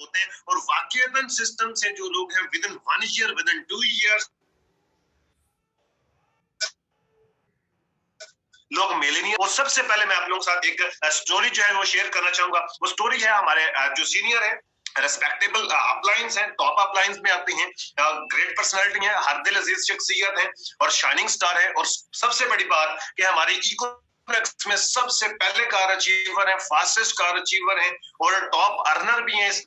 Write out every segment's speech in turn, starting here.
होते हैं और वाकईतन सिस्टम से जो लोग हैं with in 1 year, with in 2 years लोग मिलेनियर। वो सबसे पहले मैं आप लोगों के साथ एक स्टोरी जो है वो शेयर करना चाहूंगा। वो स्टोरी है हमारे जो सीनियर है, रेस्पेक्टेबल अपलाइंस हैं, टॉप अपलाइंस में आते हैं, ग्रेट पर्सनालिटी है, हर दिल अजीज शख्सियत है और शाइनिंग स्टार है। और सबसे बड़ी बात कि हमारी इकोनॉमिक्स में सबसे पहले कार अचीवर है, फास्टेस्ट कार अचीवर है और टॉप अर्नर भी है। इस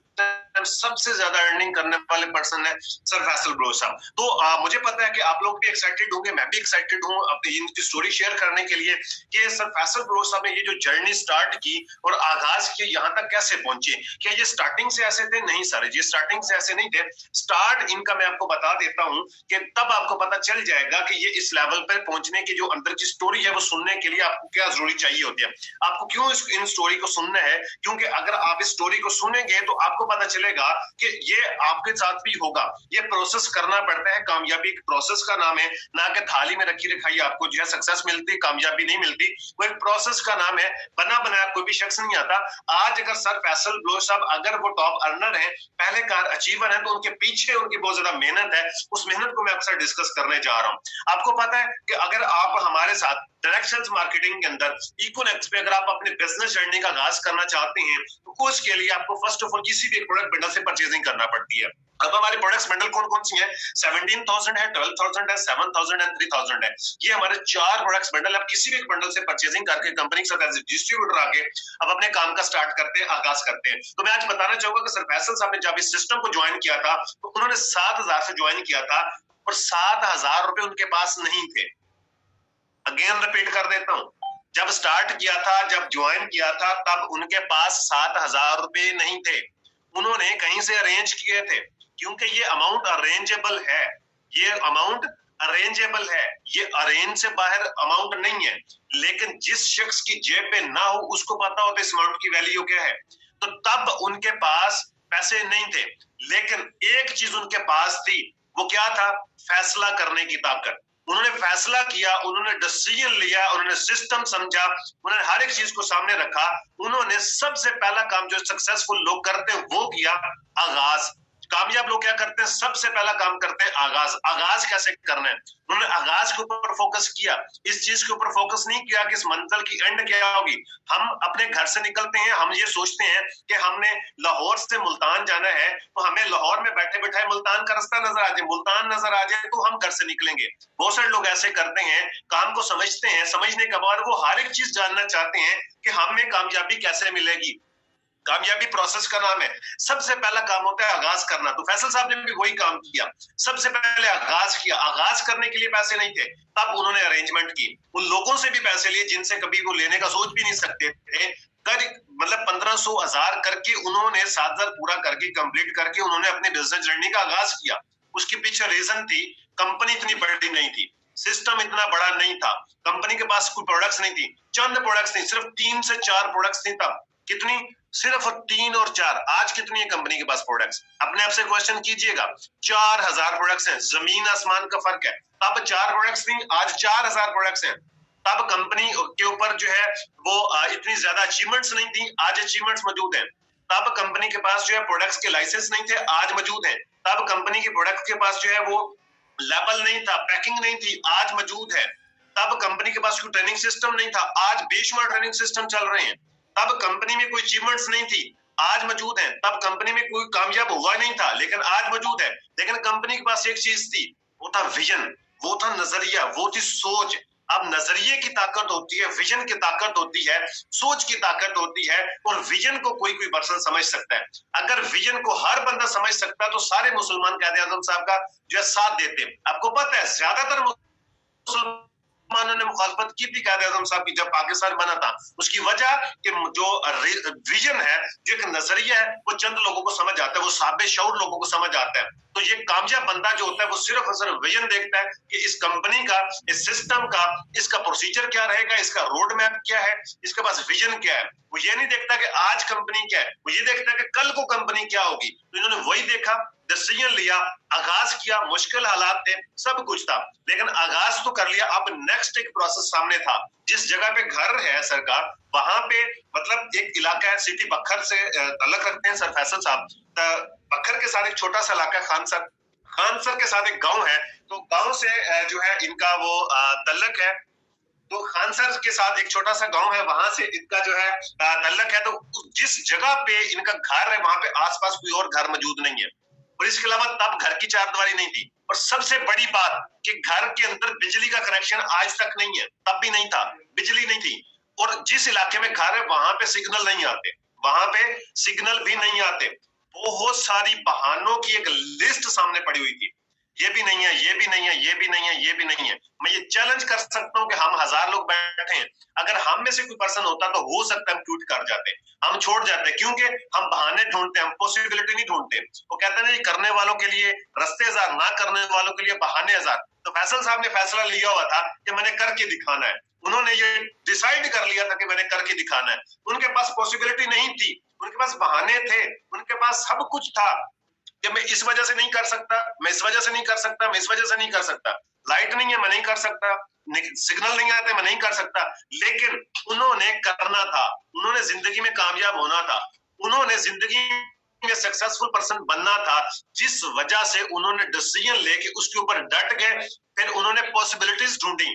सबसे ज्यादा अर्निंग करने वाले पर्सन है सर फैसल ब्रो साहब। तो मुझे पता है कि आप लोग भी एक्साइटेड होंगे, मैं भी एक्साइटेड हूँ अपनी इनकी स्टोरी शेयर करने के लिए कि सर फैसल ब्रो साहब ने ये जो जर्नी स्टार्ट की और आगाज की, यहाँ तक कैसे पहुंचे। क्या ये स्टार्टिंग से ऐसे थे? नहीं सर, ये स्टार्टिंग से ऐसे नहीं थे। स्टार्ट इनका मैं आपको बता देता हूँ कि तब आपको पता चल जाएगा कि ये इस लेवल पर पहुंचने की जो अंदर की स्टोरी है वो सुनने के लिए आपको क्या जरूरी चाहिए होती है, आपको क्यों इन स्टोरी को सुनना है। क्योंकि अगर आप इस स्टोरी को सुनेंगे तो आपको पता चलेगा कि ये आपके साथ भी होगा। ये प्रोसेस करना पड़ता है, कामयाबी एक प्रोसेस का नाम है, ना कि थाली में रखी रखाई आपको जो है सक्सेस मिलती, कामयाबी नहीं मिलती। वो एक प्रोसेस का नाम है, बना बनाया कोई भी शख्स नहीं आता। आज अगर सर फैसल ब्लो साहब अगर वो टॉप अर्नर है, पहले कार अचीवर है, तो उनके पीछे उनकी बहुत ज्यादा मेहनत है। उस मेहनत को मैं अक्सर डिस्कस करने जा रहा हूँ। आपको पता है कि अगर आप हमारे साथ डायरेक्ट सेल्स मार्केटिंग के अंदर इकोनॉमिक्स पे अगर आप अपने बिजनेस जर्नी का आगाज करना चाहते हैं तो उसके लिए आपको फर्स्ट ऑफ ऑल किसी भी प्रोडक्ट बंडल से परचेजिंग करना पड़ती है। अब हमारे प्रोडक्ट्स बंडल कौन कौन सी है? 17,000 है, 12,000 है, 7,000 है, 3,000 है। ये हमारे 4 प्रोडक्ट्स बंडल। आप किसी भी बंडल से परचेजिंग करके कंपनी के साथ डिस्ट्रीब्यूटर आके अब अपने काम का स्टार्ट करते हैं, आगाज करते हैं। तो मैं आज बताना चाहूंगा कि सर फैसल साहब ने जब इस सिस्टम को ज्वाइन किया था तो उन्होंने 7,000 से ज्वाइन किया था और 7,000 रुपए उनके पास नहीं थे। अगेन रिपीट कर देता हूं, जब स्टार्ट किया था, जब ज्वाइन किया था, तब उनके पास 7,000 रुपए नहीं थे। उन्होंने कहीं से अरेंज किए थे, क्योंकि ये अमाउंट अरेंजेबल है। ये अमाउंट अरेंजेबल है, ये अरेंज से बाहर अमाउंट नहीं है। लेकिन जिस शख्स की जेब पे ना हो उसको पता होता इस अमाउंट की वैल्यू क्या है। तो तब उनके पास पैसे नहीं थे, लेकिन एक चीज उनके पास थी। वो क्या था? फैसला करने की ताकत। उन्होंने फैसला किया, उन्होंने डिसीजन लिया, उन्होंने सिस्टम समझा, उन्होंने हर एक चीज को सामने रखा। उन्होंने सबसे पहला काम जो सक्सेसफुल लोग करते हैं वो किया, आगाज। कामयाब लोग क्या करते हैं? सबसे पहला काम करते हैं आगाज। आगाज कैसे करना है? उन्होंने आगाज के ऊपर फोकस किया। इस चीज के ऊपर फोकस नहीं किया कि इस मंजिल की एंड क्या होगी। हम अपने घर से निकलते हैं, हम ये सोचते हैं कि हमने लाहौर से मुल्तान जाना है, तो हमें लाहौर में बैठे बैठे मुल्तान का रास्ता नजर आ जाए, मुल्तान नजर आ जाए तो हम घर से निकलेंगे। बहुत सारे लोग ऐसे करते हैं, काम को समझते हैं, समझने के बाद वो हर एक चीज जानना चाहते हैं कि हमें कामयाबी कैसे मिलेगी। कामयाबी प्रोसेस का नाम है। सबसे पहला काम होता है आगाज करना। तो फैसल साहब ने भी वही काम किया, सबसे पहले आगाज किया। आगाज करने के लिए पैसे नहीं थे, तब उन्होंने अरेंजमेंट की। उन लोगों से भी पैसे लिए जिनसे कभी वो लेने का सोच भी नहीं सकते थे। मतलब 1,500 1000 करके उन्होंने 7,000 पूरा करके कंप्लीट करके उन्होंने अपने बिजनेस जर्नी का आगाज किया। उसके पीछे रीजन थी, कंपनी इतनी बड़ी नहीं थी, सिस्टम इतना बड़ा नहीं था, कंपनी के पास कोई प्रोडक्ट्स नहीं थी, चंद प्रोडक्ट्स नहीं, सिर्फ 3 से 4 प्रोडक्ट्स थी तब। कितनी? सिर्फ 3 और 4। आज कितनी है कंपनी के पास प्रोडक्ट्स? अपने आप से क्वेश्चन कीजिएगा। 4,000 प्रोडक्ट्स हैं, जमीन आसमान का फर्क है। तब 4 प्रोडक्ट्स नहीं, आज 4,000 प्रोडक्ट्स हैं। तब कंपनी के ऊपर जो है वो इतनी ज्यादा अचीवमेंट्स नहीं थी, आज अचीवमेंट्स मौजूद हैं। तब कंपनी के पास जो है प्रोडक्ट्स के लाइसेंस नहीं थे, आज मौजूद हैं। तब कंपनी के प्रोडक्ट के पास जो है वो लेबल नहीं था, पैकिंग नहीं थी, आज मौजूद है। तब कंपनी के पास कोई ट्रेनिंग सिस्टम नहीं था, आज बेशुमार ट्रेनिंग सिस्टम चल रहे हैं। तब कंपनी में कोई अचीवमेंट्स नहीं थी, आज मौजूद है। तब कंपनी में कोई कामयाब हुआ नहीं था, लेकिन आज मौजूद है। लेकिन कंपनी के पास एक चीज थी, वो था विजन, वो था नजरिया, वो थी सोच। अब नजरिए की ताकत होती है, विजन की ताकत होती है, सोच की ताकत होती है, और विजन को कोई कोई पर्सन समझ सकता है। अगर विजन को हर बंदा समझ सकता है तो सारे मुसलमान कायदे आजम साहब का जो है साथ देते। आपको पता है ज्यादातर मुसलमानों ने मुखालफत की थी कायदे आजम साहब की जब पाकिस्तान बना था। उसकी वजह कि जो विजन है, जो एक नजरिया है, वो चंद लोगों को समझ आता है, वो साबे शऊर लोगों को समझ आता है। तो ये कामयाब बंदा जो होता है वो सिर्फ और सिर्फ विजन देखता है कि इस कंपनी का, इस सिस्टम का, इसका प्रोसीजर क्या रहेगा, इसका रोड मैप क्या है, इसके पास विजन क्या है। वो ये नहीं देखता कि आज कंपनी क्या है, वो ये देखता है कि कल को कंपनी क्या होगी। तो इन्होंने वही देखा, डिसीजन लिया, आगाज किया। मुश्किल हालात थे, सब कुछ था, लेकिन आगाज तो कर लिया। अब नेक्स्ट एक प्रोसेस सामने था। जिस जगह पे घर है सरकार, वहां पे मतलब एक इलाका है, सिटी बखर से तल्लक रखते हैं सर फैसल साहब। बखर के साथ एक छोटा सा इलाका खान सर के साथ एक गांव है, तो गांव से जो है इनका वो तल्लक है। तो खान सर के साथ एक छोटा सा गांव है, वहां से इनका जो है तल्लक है। तो जिस जगह पे इनका घर है वहां पे आसपास कोई और घर मौजूद नहीं है, और इसके अलावा तब घर की चारदीवारी नहीं थी। और सबसे बड़ी बात कि घर के अंदर बिजली का कनेक्शन आज तक नहीं है, तब भी नहीं था, बिजली नहीं थी। और जिस इलाके में घर है वहां पे सिग्नल नहीं आते, वहां पे सिग्नल भी नहीं आते। बहुत सारी बहानों की एक लिस्ट सामने पड़ी हुई थी, ये भी नहीं है, ये भी नहीं है, ये भी नहीं है, ये भी नहीं है। मैं ये चैलेंज कर सकता हूँ कि हम 1000 लोग बैठे हैं, अगर हम में से कोई पर्सन होता तो हो सकता है हम ट्वीट कर जाते, हम छोड़ जाते, क्योंकि हम बहाने ढूंढते हैं, हम पॉसिबिलिटी नहीं ढूंढते। वो कहते हैं करने वालों के लिए रास्ते 1000, ना करने वालों के लिए बहाने 1000। तो फैसल साहब ने फैसला लिया हुआ था कि मैंने करके दिखाना है, उन्होंने ये डिसाइड कर लिया था कि मैंने करके दिखाना है। उनके पास पॉसिबिलिटी नहीं थी, उनके पास बहाने थे, उनके पास सब कुछ था कि मैं इस वजह से नहीं कर सकता, मैं इस वजह से नहीं कर सकता, मैं इस वजह से नहीं कर सकता, लाइट नहीं है मैं नहीं कर सकता, सिग्नल नहीं आते मैं नहीं कर सकता। लेकिन उन्होंने करना था, उन्होंने जिंदगी में कामयाब होना था, उन्होंने जिंदगी में सक्सेसफुल पर्सन बनना था, जिस वजह से उन्होंने डिसीजन लेके उसके ऊपर डट गए। फिर उन्होंने पॉसिबिलिटीज ढूंढी,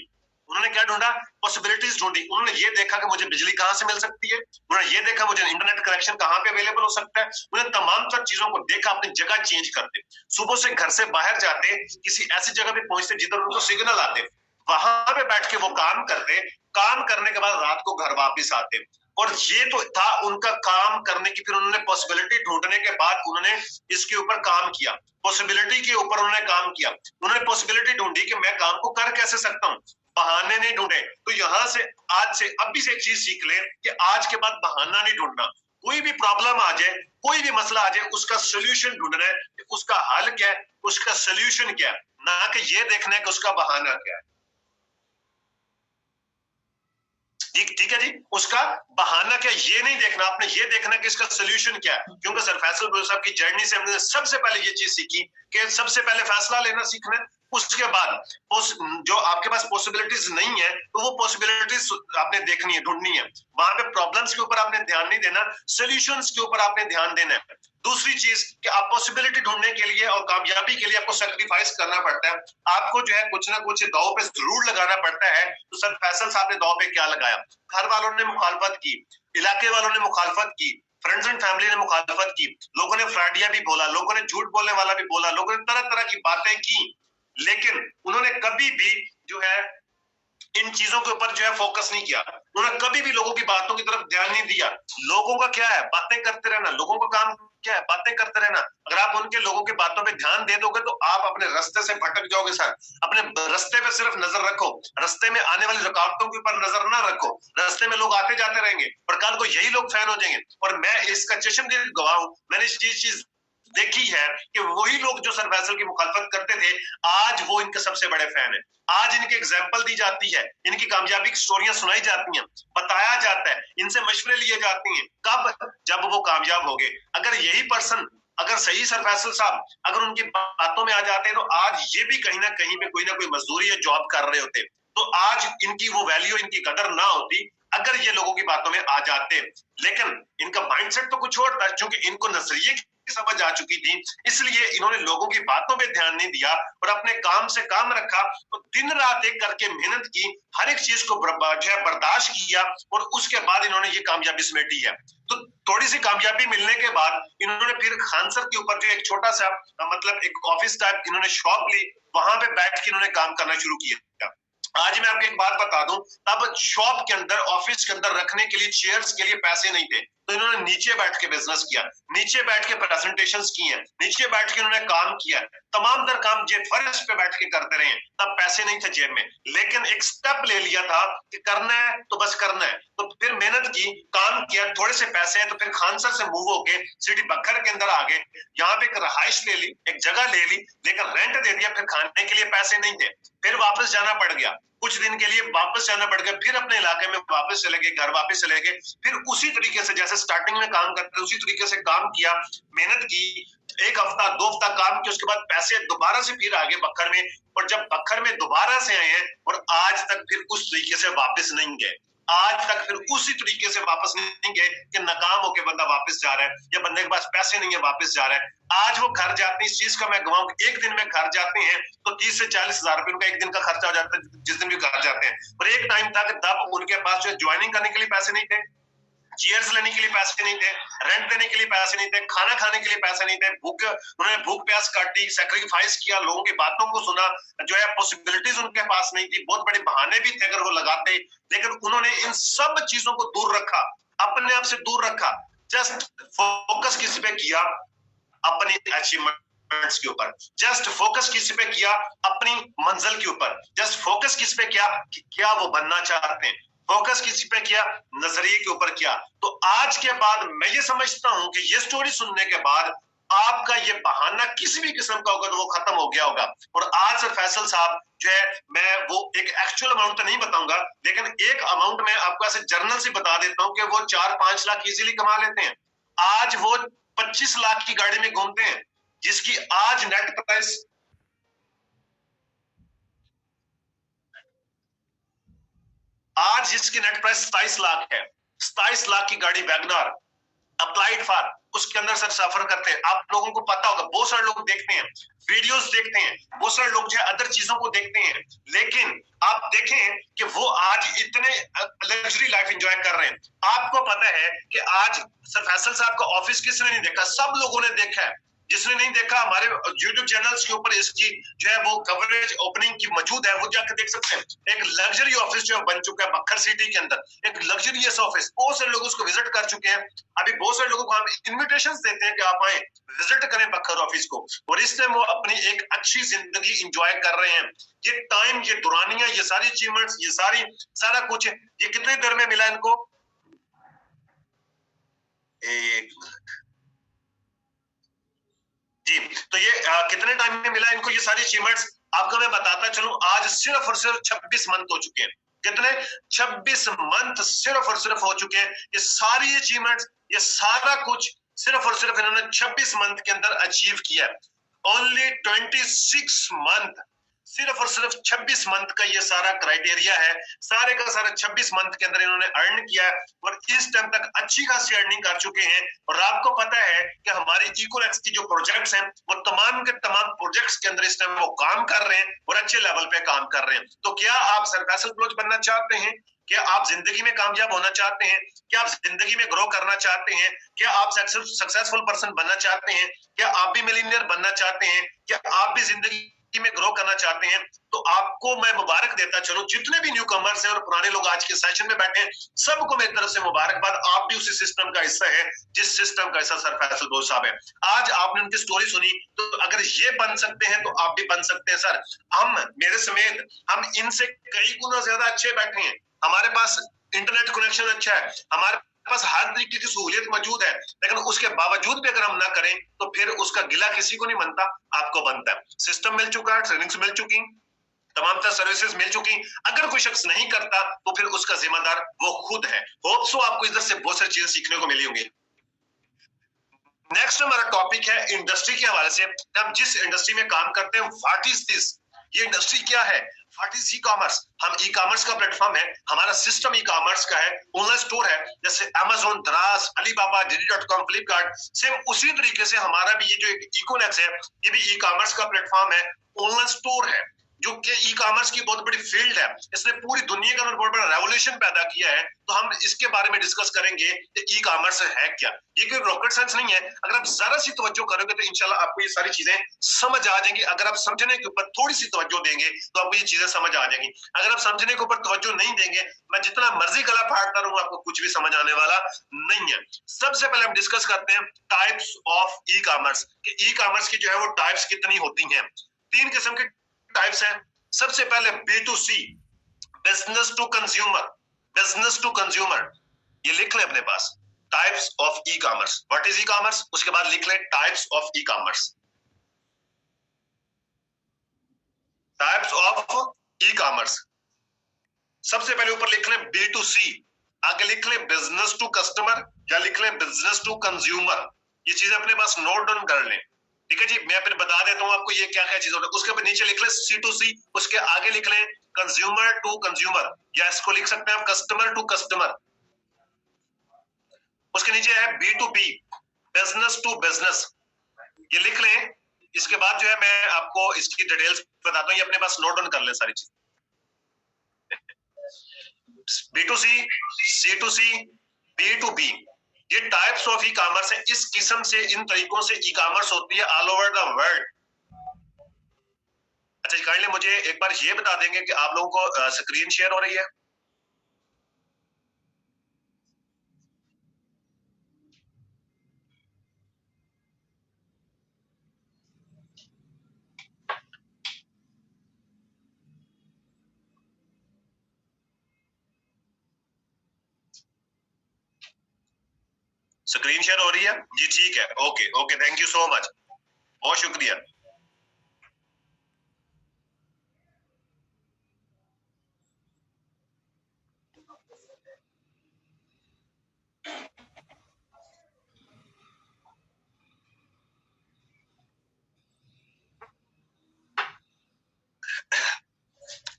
उन्होंने क्या ढूंढा, पॉसिबिलिटीज ढूंढी। उन्होंने ये देखा कि मुझे बिजली कहां से मिल सकती है, उन्होंने ये देखा मुझे इंटरनेट कनेक्शन कहां पे अवेलेबल हो सकता है। उन्होंने तमाम तर चीजों को देखा, अपनी जगह चेंज करते, सुबह से घर से बाहर जाते, किसी ऐसी जगह पे पहुंचते जिधर उनको सिग्नल आते, वहां पे बैठ के वो काम करते, काम करने के बाद रात को घर वापिस आते। और ये तो था उनका काम करने की। फिर उन्होंने पॉसिबिलिटी ढूंढने के बाद उन्होंने इसके ऊपर काम किया, पॉसिबिलिटी के ऊपर उन्होंने काम किया। उन्होंने पॉसिबिलिटी ढूंढी कि मैं काम को कर कैसे सकता हूँ, बहाने नहीं ढूंढे। तो यहां से आज से अब भी से एक चीज सीख ले कि आज के बाद बहाना नहीं ढूंढना। कोई भी प्रॉब्लम आ जाए, कोई भी मसला आ जाए, उसका सोल्यूशन ढूंढना है, उसका हल क्या है, उसका सोल्यूशन क्या है, ना कि ये देखना है कि उसका बहाना क्या है। ठीक है जी, उसका बहाना क्या, ये नहीं देखना, आपने ये देखना कि इसका सोल्यूशन क्या है। क्योंकि सर फैसल बुल साहब की जर्नी से हमने सबसे पहले ये चीज सीखी कि सबसे पहले फैसला लेना सीखना है, उसके बाद जो आपके पास पॉसिबिलिटीज नहीं है तो वो पॉसिबिलिटीज आपने देखनी है, ढूंढनी है। वहां पे प्रॉब्लम्स के ऊपर आपने ध्यान नहीं देना, सोल्यूशंस के ऊपर आपने ध्यान देना है। दूसरी चीज कि आप पॉसिबिलिटी ढूंढने के लिए और कामयाबी के लिए आपको सेक्रीफाइस करना पड़ता है, आपको जो है कुछ ना कुछ दांव पे जरूर लगाना पड़ता है। तो सर फैसल साहब ने दांव पे क्या लगाया, घर वालों ने मुखालफत की, इलाके वालों ने मुखालफत की, फ्रेंड्स एंड फैमिली ने मुखालफत की, लोगों ने फ्रॉडिया भी बोला, लोगों ने झूठ बोलने वाला भी बोला, लोगों ने तरह तरह की बातें की, लेकिन उन्होंने कभी भी जो है इन चीजों के ऊपर जो है फोकस नहीं किया। उन्होंने कभी भी लोगों की बातों की तरफ ध्यान नहीं दिया। लोगों का क्या है, बातें करते रहना, लोगों का काम क्या है, बातें करते रहना। अगर आप उनके लोगों की बातों पे ध्यान दे दोगे तो आप अपने रास्ते से भटक जाओगे। सर अपने रास्ते पे सिर्फ नजर रखो, रास्ते में आने वाली रुकावटों के ऊपर नजर ना रखो। रास्ते में लोग आते जाते रहेंगे और कल को यही लोग फैन हो जाएंगे। और मैं इसका चश्मदीद गवाह हूं, मैंने इस चीज देखी है कि वही लोग जो सर फैसल की मुखालफत करते थे आज वो इनके सबसे बड़े फैन है। आज इनकी एग्जाम्पल दी जाती है, इनकी कामयाबी की स्टोरियां सुनाई जाती हैं, बताया जाता है, इनसे मशवरे लिए जाती हैं। कब, जब वो कामयाब हो गए। अगर यही पर्सन, अगर सही सर फैसल साहब अगर उनकी बातों में आ जाते हैं तो आज ये भी कहीं ना कहीं पे कोई ना कोई मजदूरी या जॉब कर रहे होते, तो आज इनकी वो वैल्यू, इनकी कदर ना होती अगर ये लोगों की बातों में आ जाते। लेकिन इनका माइंडसेट तो कुछ और था, क्योंकि इनको नजरिए समझ आ चुकी थी, इसलिए इन्होंने लोगों की बातों पे ध्यान नहीं दिया और अपने काम से काम रखा। तो दिन रात एक करके मेहनत की, हर एक चीज को बर्दाश्त किया और उसके बाद इन्होंने ये कामयाबी समेटी है। तो थोड़ी सी कामयाबी मिलने के बाद इन्होंने फिर खान सर के ऊपर जो एक छोटा सा मतलब एक ऑफिस टाइप इन्होंने शॉप ली, वहां पे बैठ के इन्होंने काम करना शुरू किया। आज मैं आपको एक बात बता दूं, तब शॉप के अंदर, ऑफिस के अंदर रखने के लिए चेयर्स के लिए पैसे नहीं थे, तो इन्होंने नीचे बैठ के बिजनेस किया, नीचे बैठ के प्रेजेंटेशंस की हैं, नीचे बैठ के इन्होंने काम किया, तमाम तर काम जे फर्श पे बैठ के करते रहे। तब पैसे नहीं थे जेब में, लेकिन एक स्टेप ले लिया था कि करना है तो बस करना है। तो फिर मेहनत की, काम किया, थोड़े से पैसे हैं तो फिर खानसर से मूव होके सिटी बखर के अंदर आ गए। यहाँ पे एक रहाइश ले ली, एक जगह ले ली, लेकिन रेंट दे दिया, फिर खाने के लिए पैसे नहीं थे, फिर वापस जाना पड़ गया, कुछ दिन के लिए वापस जाना पड़ गया, फिर अपने इलाके में वापस चले गए, घर वापस चले गए, फिर उसी तरीके से जैसे स्टार्टिंग में काम करते उसी तरीके से काम किया, मेहनत की, एक हफ्ता 2 हफ्ता काम किया, उसके बाद पैसे दोबारा से फिर आ गए बखर में। और जब बखर में दोबारा से आए हैं और आज तक फिर उस तरीके से वापस नहीं गए। आज तक फिर उसी तरीके से वापस नहीं गए कि नाकाम होकर बंदा वापस जा रहा है या बंदे के पास पैसे नहीं है वापस जा रहा है। आज वो घर जाते हैं, इस चीज का मैं गवाऊं, एक दिन में घर जाते हैं तो 30 से 40 हजार रुपए उनका एक दिन का खर्चा हो जाता है जिस दिन भी घर जाते हैं। और एक टाइम था कि तब उनके पास जो ज्वाइनिंग करने के लिए पैसे नहीं थे, चेयर्स लेने के लिए पैसे नहीं थे, रेंट देने के लिए पैसे नहीं थे, खाना खाने के लिए पैसे नहीं थे, उन्होंने भूख प्यास काटी, सैक्रिफाइस किया, लोगों की बातों को सुना, जो है पॉसिबिलिटीज उनके पास नहीं थी, बहुत बड़े बहाने भी थे अगर वो लगाते, लेकिन उन्होंने इन सब चीजों को दूर रखा, अपने आप से दूर रखा, जस्ट फोकस किस पे किया, अपनी अचीवमेंट्स के ऊपर, जस्ट फोकस किस पे किया, अपनी मंजिल के ऊपर, जस्ट फोकस किस पे किया कि क्या वो बनना चाहते हैं, फोकस किसी पे किया, नजरिए के ऊपर किया। तो आज के बाद मैं ये समझता हूं कि ये स्टोरी सुनने के बाद आपका ये बहाना किसी भी किस्म का होगा तो वो खत्म हो गया होगा। और आज सर फैसल साहब जो है, मैं वो एक एक्चुअल अमाउंट तो नहीं बताऊंगा, लेकिन एक अमाउंट मैं आपको ऐसे जर्नल से बता देता हूं कि वो 4-5 लाख इजीली कमा लेते हैं। आज वो 25 लाख की गाड़ी में घूमते हैं, जिसकी आज नेट प्राइस जिसकी नेट प्राइस 27 लाख है, 27 लाख की गाड़ी वैगनार अप्लाइड फॉर, उसके अंदर सर सफर करते हैं। आप लोगों को पता होगा, बहुत सारे लोग देखते हैं, वीडियोस देखते हैं, बहुत सारे लोग जो है अदर चीजों को देखते हैं, लेकिन आप देखें कि वो आज इतने लग्जरी लाइफ एंजॉय कर रहे हैं। आपको पता है कि आज सर फैसल साहब का ऑफिस किसने नहीं देखा, सब लोगों ने देखा है। जिसने नहीं देखा, हमारे यूट्यूब चैनल्स के ऊपर इसकी जो है वो कवरेज ओपनिंग की मौजूद है, वो जाकर देख सकते हैं। एक लग्जरी ऑफिस जो बन चुका है बखर सिटी के अंदर, एक लग्जरियस ऑफिस, बहुत सारे लोग उसको विजिट कर चुके हैं। अभी बहुत सारे लोगों को हम इन्विटेशंस देते हैं कि आप आए विजिट करें बखर ऑफिस को, और इस टाइम वो अपनी एक अच्छी जिंदगी इंजॉय कर रहे हैं। ये टाइम, ये दुरानियां, ये सारी अचीवमेंट्स, ये सारा कुछ ये कितने देर में मिला इनको? एक जी, तो ये कितने टाइम में मिला इनको ये सारी अचीवमेंट्स? आपको मैं बताता चलूं, आज सिर्फ और सिर्फ 26 मंथ हो चुके हैं। कितने? 26 मंथ सिर्फ और सिर्फ हो चुके हैं। ये सारी अचीवमेंट्स, ये सारा कुछ सिर्फ और सिर्फ इन्होंने 26 मंथ के अंदर अचीव किया है। ओनली 26 मंथ, सिर्फ और सिर्फ 26 मंथ का ये सारा क्राइटेरिया है। सारे का सारा 26 मंथ के अंदर इन्होंने अर्न किया है और इस टाइम तक अच्छी खासी अर्निंग कर चुके हैं। और आपको पता है कि हमारे इकोलैक्स की जो प्रोजेक्ट्स हैं वो तमाम के तमाम प्रोजेक्ट्स के अंदर इस टाइम वो काम कर रहे हैं और अच्छे लेवल पे काम कर रहे हैं। तो क्या आप सर फैसल बलोच बनना चाहते हैं? क्या आप जिंदगी में कामयाब होना चाहते हैं? क्या आप जिंदगी में ग्रो करना चाहते हैं? क्या आप सक्सेसफुल पर्सन बनना चाहते हैं? क्या आप भी मिलियनियर बनना चाहते हैं? क्या आप भी जिंदगी में ग्रो करना चाहते हैं? तो आपको मैं मुबारक देता चलूं, जितने भी न्यू कमर्स हैं और पुराने लोग आज के सेशन में बैठे हैं, सबको मेरी तरफ से मुबारकबाद। आप भी उसी सिस्टम का हिस्सा है जिस सिस्टम का हिस्सा सर फैसल बलोच साहब है। आज आपने उनकी स्टोरी सुनी, तो अगर ये बन सकते हैं तो आप भी बन सकते हैं सर। हम, मेरे समेत, हम इनसे कई गुना ज्यादा अच्छे बैठे हैं। हमारे पास इंटरनेट कनेक्शन अच्छा है, हमारे पास हर तरीके की सहूलियत मौजूद है, लेकिन उसके बावजूद भी अगर हम ना करें तो फिर उसका गिला किसी को नहीं बनता, आपको बनता है। सिस्टम मिल चुका है, ट्रेनिंग्स मिल चुकी, तमाम तरह सर्विसेज मिल चुकी। अगर कोई शख्स नहीं करता तो फिर उसका जिम्मेदार वो खुद है। होप सो आपको इधर से बहुत सारी चीजें सीखने को मिली होंगी। नेक्स्ट हमारा टॉपिक है इंडस्ट्री के हवाले से। हम जिस इंडस्ट्री में काम करते हैं, व्हाट इज दिस, ये इंडस्ट्री क्या है? What is e commerce? हम ई कॉमर्स का प्लेटफॉर्म है, हमारा सिस्टम ई कॉमर्स का है, ऑनलाइन स्टोर है, जैसे अमेज़न, दराज, अलीबाबा, JD.com, फ्लिपकार्ट, सेम उसी तरीके से हमारा भी ये जो इकोनेक्स है, ये भी ई कॉमर्स का प्लेटफॉर्म है, ऑनलाइन स्टोर है, जो कि ई कॉमर्स की बहुत बड़ी फील्ड है। इसने पूरी दुनिया के अंदर बहुत बड़ा रेवोल्यूशन पैदा किया है। तो हम इसके बारे में डिस्कस करेंगे कि ई कॉमर्स है क्या। ये कोई रॉकेट साइंस नहीं है, अगर आप जरा सी तवज्जो करोगे तो इंशाल्लाह आपको ये सारी चीजें समझ आ जाएंगी। अगर आप समझने के ऊपर थोड़ी सी तवज्जो देंगे तो आपको ये चीजें समझ आ जाएंगी। अगर आप समझने के ऊपर तवज्जो नहीं देंगे, मैं जितना मर्जी गला फाड़ता रहूं, आपको कुछ भी समझ आने वाला नहीं है। सबसे पहले हम डिस्कस करते हैं टाइप्स ऑफ ई कॉमर्स, कि ई कॉमर्स की जो है वो टाइप्स कितनी होती हैं। 3 किस्म के टाइप्स हैं। सबसे पहले B2C, business to consumer, business to consumer, ये लिख ले अपने पास, types of e commerce. What is e commerce? उसके बाद लिख ले types of e commerce, types of e commerce. सबसे पहले ऊपर लिख ले B2C, आगे लिख ले बिजनेस टू कस्टमर या लिख ले बिजनेस टू कंज्यूमर। ये चीजें अपने पास नोट डाउन कर लें, ठीक है जी। मैं फिर बता देता हूं आपको ये क्या क्या चीज होता है। उसके ऊपर नीचे लिख ले C2C, उसके आगे लिख ले कंज्यूमर टू कंज्यूमर, या इसको लिख सकते हैं आप कस्टमर टू कस्टमर। उसके नीचे है B2B, बिजनेस टू बिजनेस, ये लिख लें। इसके बाद जो है मैं आपको इसकी डिटेल्स बताता हूँ, ये अपने पास नोट डाउन कर लें सारी चीज। B2C, C2C, B2B, ये टाइप्स ऑफ ई कॉमर्स है। इस किस्म से, इन तरीकों से ई कॉमर्स होती है ऑल ओवर द वर्ल्ड। अच्छा जी, काइंडली मुझे एक बार ये बता देंगे कि आप लोगों को स्क्रीन शेयर हो रही है? स्क्रीन शेयर हो रही है जी? ठीक है, okay okay, thank you so much, बहुत शुक्रिया।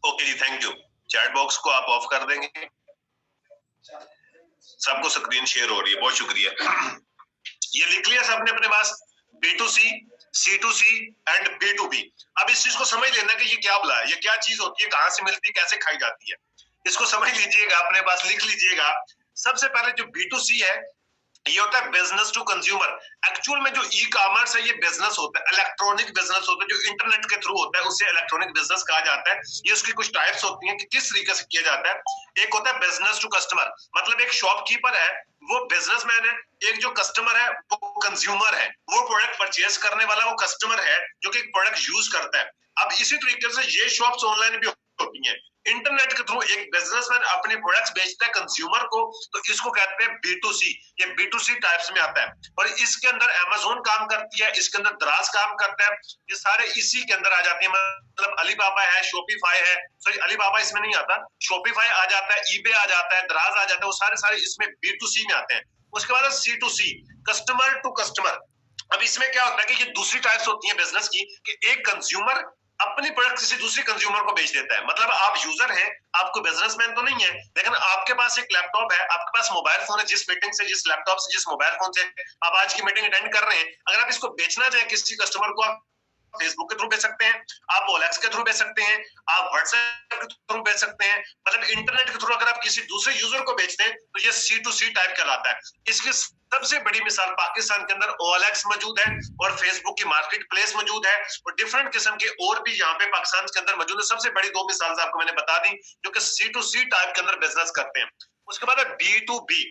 ओके जी, थैंक यू। चैट बॉक्स को आप ऑफ कर देंगे। सबको स्क्रीन शेयर हो रही है, बहुत शुक्रिया। ये लिख लिया सबने अपने पास, B2C, C2C एंड B2B। अब इस चीज को समझ लेना कि ये क्या बुला है, ये क्या चीज होती है, कहां से मिलती है, कैसे खाई जाती है, इसको समझ लीजिएगा, अपने पास लिख लीजिएगा। सबसे पहले जो B2C है, ये होता है बिजनेस टू कंज्यूमर। एक्चुअल में जो ई कॉमर्स है ये बिजनेस होता है, इलेक्ट्रॉनिक बिजनेस होता है, जो इंटरनेट के थ्रू होता है, उसे इलेक्ट्रॉनिक बिजनेस कहा जाता है। ये उसकी कुछ टाइप्स होती हैं कि किस तरीके से किया जाता है। एक होता है बिजनेस टू कस्टमर, मतलब एक शॉपकीपर है, वो बिजनेसमैन है, एक जो कस्टमर है वो कंज्यूमर है, वो प्रोडक्ट परचेज करने वाला वो कस्टमर है जो कि प्रोडक्ट यूज करता है। अब इसी तरीके से ये शॉप्स ऑनलाइन भी होती हैं। इंटरनेट के थ्रू एक बिजनेसमैन अपने प्रोडक्ट्स बेचता है कंज्यूमर को, तो इसको कहते हैं B2C। ये B2C टाइप्स में आता है। और इसके अंदर अमेज़न काम करती है, इसके अंदर दराज काम करता है, ये सारे इसी के अंदर आ जाती है। मतलब अलीबाबा है, शॉपिफाई है, सॉरी अलीबाबा इसमें नहीं आता, शॉपिफाई आ जाता है, ईबे आ जाता है, दराज आ जाता है, वो सारे इसमें B2C में आते हैं। उसके बाद C2C, कस्टमर टू कस्टमर। अब इसमें क्या होता है कि ये दूसरी टाइप्स होती है बिजनेस की, कि एक कंज्यूमर अपनी प्रोडक्ट किसी दूसरे कंज्यूमर को बेच देता है। मतलब आप यूजर हैं, आपको बिजनेसमैन तो नहीं है, लेकिन आपके पास एक लैपटॉप है, आपके पास मोबाइल फोन है, जिस मीटिंग से, जिस लैपटॉप से, जिस मोबाइल फोन से आप आज की मीटिंग अटेंड कर रहे हैं, अगर आप इसको बेचना चाहें किसी कस्टमर को, आप फेसबुक के थ्रू बेच सकते हैं, आप ओएलएक्स के थ्रू बेच सकते हैं, आप व्हाट्सएप के थ्रू बेच सकते हैं। मतलब इंटरनेट के थ्रू अगर आप किसी दूसरे यूजर को बेचते हैं तो ये C2C टाइप कहलाता है। इसकी सबसे बड़ी मिसाल पाकिस्तान के अंदर OLX मौजूद है और फेसबुक की मार्केट प्लेस मौजूद है, और डिफरेंट किस्म के और भी यहाँ पे पाकिस्तान के अंदर मौजूद है। सबसे बड़ी दो मिसाल आपको मैंने बता दी जो कि C2C टाइप के अंदर बिजनेस करते हैं। उसके बाद है B2B,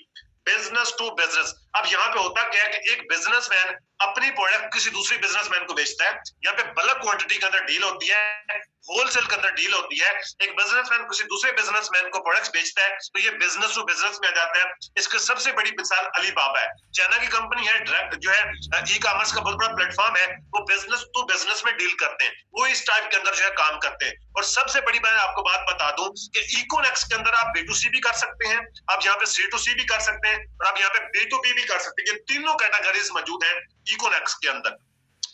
बिजनेस टू बिजनेस। अब यहाँ पे होता क्या है कि एक बिजनेसमैन अपनी प्रोडक्ट किसी दूसरे बिजनेसमैन को बेचता है। यहाँ पे बल्क क्वांटिटी के अंदर डील होती है, होलसेल के अंदर डील होती है। एक बिजनेसमैन किसी दूसरे बिजनेसमैन को प्रोडक्ट्स बेचता है, तो ये बिजनेस टू बिजनेस में आ जाता है। इसकी सबसे बड़ी मिसाल अलीबाबा है, चाइना की कंपनी है, डायरेक्ट जो है ई कॉमर्स का बहुत बड़ा प्लेटफॉर्म है, वो बिजनेस टू बिजनेस में डील करते हैं, वो इस टाइप के अंदर जो है काम करते हैं। और सबसे बड़ी मैं आपको बात बता दूं कि इकोनेक्स के अंदर आप B2C भी कर सकते हैं, आप यहाँ पे C2C भी कर सकते हैं, और आप यहाँ पे B2B भी कर सकते हैं। ये तीनों कैटेगरीज मौजूद है इकोनेक्स के अंदर।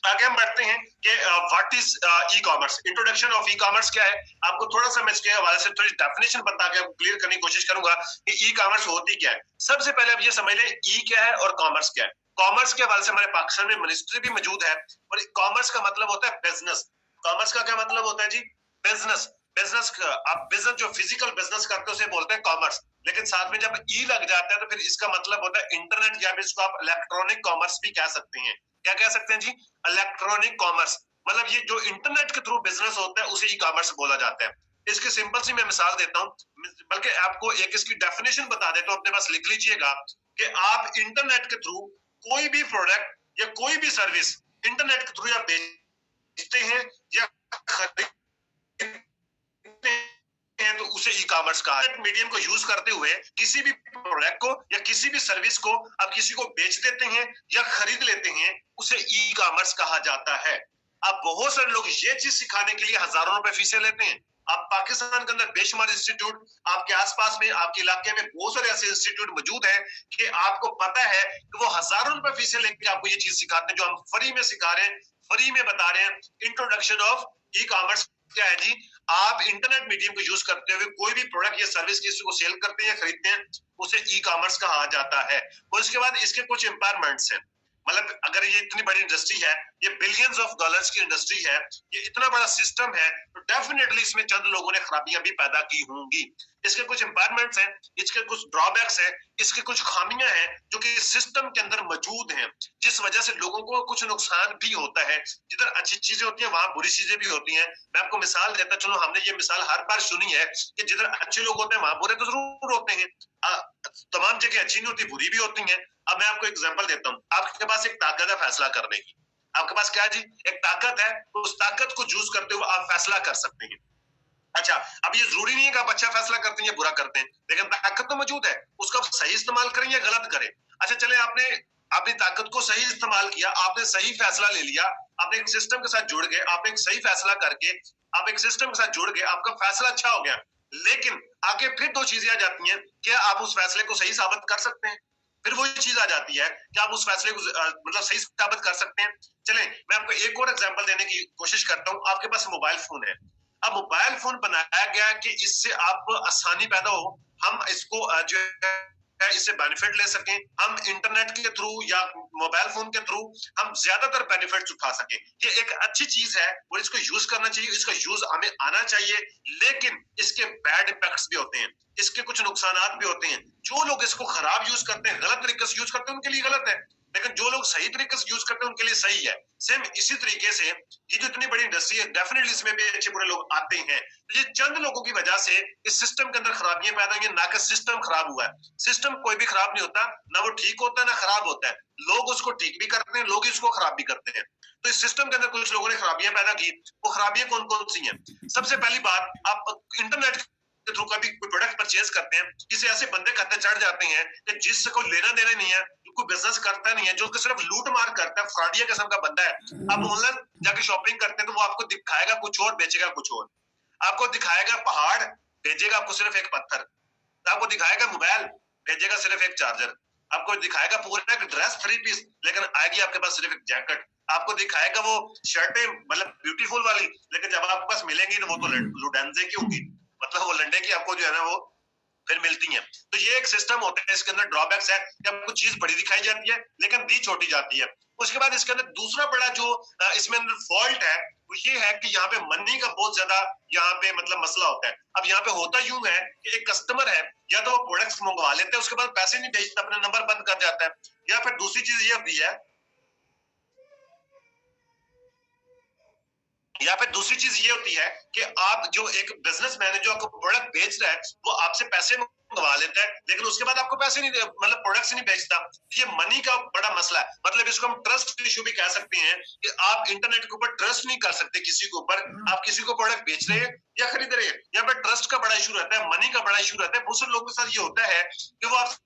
आगे हम बढ़ते हैं कि what is e commerce, introduction of e commerce क्या है। आपको थोड़ा सा मैं इसके हवाले से थोड़ी डेफिनेशन बता के क्लियर करने की कोशिश करूंगा कि ई कॉमर्स होती क्या है। सबसे पहले आप ये समझ लें ई क्या है और कॉमर्स क्या है। कॉमर्स के हवाले से हमारे पाकिस्तान में मिनिस्ट्री भी मौजूद है, और कॉमर्स का मतलब होता है बिजनेस। कॉमर्स का क्या मतलब होता है जी? बिजनेस। बिजनेस आप बिजनेस जो फिजिकल बिजनेस करते हो उसे बोलते हैं कॉमर्स, लेकिन साथ में जब ई लग जाता है तो फिर इसका मतलब होता है इंटरनेट, या फिर इसको आप इलेक्ट्रॉनिक कॉमर्स भी कह सकते हैं। क्या कह सकते हैं जी? Electronic commerce. मतलब ये जो इंटरनेट के थ्रू बिजनेस होता है उसे ई कॉमर्स बोला जाता है। इसकी सिंपल सी मैं मिसाल देता हूं, बल्कि आपको एक इसकी डेफिनेशन बता देता हूं, अपने पास लिख लीजिएगा कि आप इंटरनेट के थ्रू कोई भी प्रोडक्ट या कोई भी सर्विस इंटरनेट के थ्रू आप बेचते हैं या खरीदते हैं तो उसे ई कॉमर्स का मीडियम को यूज करते हुए किसी भी प्रोडक्ट को या किसी भी सर्विस को आप किसी को बेच देते हैं या खरीद लेते हैं, उसे ई कॉमर्स कहा जाता है। अब बहुत सारे लोग ये चीज सिखाने के लिए हजारों रुपए फीसें लेते हैं। आप पाकिस्तान के अंदर बेशुमार इंस्टीट्यूट, आपके आसपास में, आपके इलाके में बहुत सारे ऐसे इंस्टीट्यूट मौजूद हैं कि आपको पता है कि वो हजारों रुपए फीसें लेकर आपको ये चीज सिखाते हैं जो हम फ्री में सिखा रहे हैं, फ्री में बता रहे हैं। इंट्रोडक्शन ऑफ ई कॉमर्स क्या है जी? आप इंटरनेट मीडियम को यूज करते हुए कोई भी प्रोडक्ट या सर्विस किसी को सेल करते हैं या खरीदते हैं, उसे ई कॉमर्स कहा जाता है। और उसके बाद इसके कुछ एम्पावरमेंट्स हैं, मतलब अगर ये इतनी बड़ी इंडस्ट्री है, ये बिलियंस ऑफ डॉलर्स की इंडस्ट्री है, ये इतना बड़ा सिस्टम है, तो डेफिनेटली इसमें चंद लोगों ने खराबियां भी पैदा की होंगी। इसके कुछ एम्पावरमेंट्स हैं, इसके कुछ ड्रॉबैक्स हैं, इसके कुछ खामियां हैं जो कि सिस्टम के अंदर मौजूद हैं, जिस वजह से लोगों को कुछ नुकसान भी होता है। जिधर अच्छी चीजें होती हैं वहां बुरी चीजें भी होती हैं। मैं आपको मिसाल देता चलो, हमने ये मिसाल हर बार सुनी है कि जिधर अच्छे लोग होते हैं वहां बुरे तो जरूर होते हैं, तमाम जगह अच्छी नहीं होती, बुरी भी होती हैं। अब मैं आपको एग्जांपल देता हूँ, आपके पास एक ताकत है फैसला करने की, आपके पास क्या है जी, एक ताकत है, तो उस ताकत को यूज करते हुए आप फैसला कर सकते हैं। अच्छा, अब ये जरूरी नहीं है कि आप अच्छा फैसला करते हैं या बुरा करते हैं, लेकिन ताकत तो मौजूद है, उसका सही इस्तेमाल करें या गलत करें। अच्छा चले, आपने अपनी ताकत को सही इस्तेमाल किया, आपने सही फैसला ले लिया, आपने एक सिस्टम के साथ जुड़ गए, आपने एक सही फैसला करके आप एक सिस्टम के साथ जुड़ गए, आपका फैसला अच्छा हो गया, लेकिन आगे फिर दो चीजें आ जाती हैं, क्या आप उस फैसले को सही साबित कर सकते हैं? फिर वही चीज आ जाती है कि आप उस फैसले को मतलब सही साबित कर सकते हैं। चलें, मैं आपको एक और एग्जांपल देने की कोशिश करता हूं। आपके पास मोबाइल फोन है, अब मोबाइल फोन बनाया गया कि इससे आप आसानी पैदा हो, हम इसको जो है इससे बेनिफिट ले सकें, हम इंटरनेट के थ्रू या मोबाइल फोन के थ्रू हम ज्यादातर बेनिफिट उठा सकें। ये एक अच्छी चीज है और इसको यूज करना चाहिए, इसका यूज हमें आना चाहिए, लेकिन इसके बैड इफेक्ट्स भी होते हैं, इसके कुछ नुकसान भी होते हैं। जो लोग इसको खराब यूज करते हैं, गलत तरीके से यूज करते हैं, उनके लिए गलत है, लेकिन जो लोग सही तरीके से यूज करते हैं उनके लिए सही है। सेम इसी तरीके से ये जो इतनी बड़ी इंडस्ट्री है, डेफिनेटली इसमें भी अच्छे बुरे लोग आते हैं। तो ये चंद लोगों की वजह से इस सिस्टम के अंदर खराबियां पैदा हुई हैं, ना कि सिस्टम खराब हुआ है। सिस्टम कोई भी खराब नहीं होता, ना वो ठीक होता है ना खराब होता है, लोग उसको ठीक भी करते हैं, लोग इसको खराब भी करते हैं। तो इस सिस्टम के अंदर कुछ लोगों ने खराबियां पैदा की। वो खराबियां कौन कौन सी हैं? सबसे पहली बात, आप इंटरनेट के थ्रू कभी कोई प्रोडक्ट परचेज करते हैं, किसी ऐसे बंदे खाते चढ़ जाते हैं कि जिससे कोई लेना देना नहीं है, कोई बिजनेस करता नहीं है, जो सिर्फ लूट मार करता है, फ्रॉडिया किस्म का बंदा है। आप ऑनलाइन जाके शॉपिंग करते हैं तो वो आपको दिखाएगा कुछ और, बेचेगा कुछ और। आपको दिखाएगा पहाड़, भेजेगा आपको सिर्फ एक पत्थर। आपको दिखाएगा मोबाइल, भेजेगा सिर्फ एक चार्जर। आपको दिखाएगा पूरा एक ड्रेस 3 पीस, लेकिन आएगी आपके पास सिर्फ एक जैकेट। आपको दिखाएगा वो शर्टें मतलब ब्यूटीफुल वाली, लेकिन जब आपके पास मिलेंगी तो वो तो लुडेंजे की होंगी, मतलब वो लंडे की आपको जो है ना वो फिर मिलती हैं। तो ये एक सिस्टम होता है, इसके अंदर ड्रॉबैक्स है कि आपको चीज बड़ी दिखाई जाती है लेकिन दी छोटी जाती है। उसके बाद इसके अंदर दूसरा बड़ा जो इसमें अंदर फॉल्ट है वो ये है कि यहाँ पे मनी का बहुत ज्यादा यहाँ पे मतलब मसला होता है। अब यहाँ पे होता यूं है कि एक कस्टमर है, या तो वो प्रोडक्ट्स मंगवा लेते हैं, उसके बाद पैसे नहीं भेजता, अपना नंबर बंद कर जाता है, या फिर दूसरी चीज ये भी है, या फिर दूसरी चीज ये होती है कि आप जो एक बिजनेसमैन है जो आपको प्रोडक्ट बेच रहा है, वो आपसे पैसे मंगवा लेता है, लेकिन उसके बाद आपको पैसे नहीं मतलब प्रोडक्ट्स नहीं बेचता। ये मनी का बड़ा मसला है, मतलब इसको हम ट्रस्ट इशू भी कह सकते हैं कि आप इंटरनेट के ऊपर ट्रस्ट नहीं कर सकते किसी के ऊपर। आप किसी को प्रोडक्ट बेच रहे हैं या खरीद रहे हैं, यहाँ पर ट्रस्ट का बड़ा इशू रहता है, मनी का बड़ा इशू रहता है। बहुत सारे लोगों के साथ ये होता है कि वो आप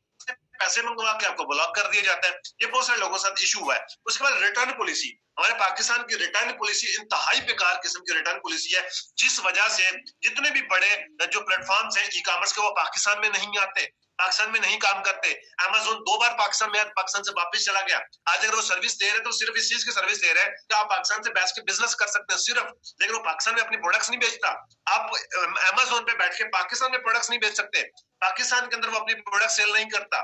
पैसे मंगवा के आपको ब्लॉक कर दिया जाता है। ये बहुत सारे लोगों के साथ इशू हुआ है। उसके बाद रिटर्न पॉलिसी, हमारे पाकिस्तान की रिटर्न पॉलिसी इंतहाई बेकार किस्म की रिटर्न पॉलिसी है, जिस वजह से जितने भी बड़े जो प्लेटफॉर्म्स हैं ई कॉमर्स के, वो पाकिस्तान में नहीं आते, पाकिस्तान में नहीं काम करते। अमेज़न 2 बार पाकिस्तान में, पाकिस्तान से वापस चला गया। आज अगर वो सर्विस दे रहे हैं तो सिर्फ इस चीज की सर्विस दे रहे हैं कि आप पाकिस्तान से बैठ के बिजनेस कर सकते हैं सिर्फ, लेकिन वो पाकिस्तान में अपनी प्रोडक्ट्स नहीं बेचता। आप अमेज़न पे बैठ के पाकिस्तान में प्रोडक्ट्स नहीं बेच सकते, पाकिस्तान के अंदर वो अपनी प्रोडक्ट सेल नहीं करता,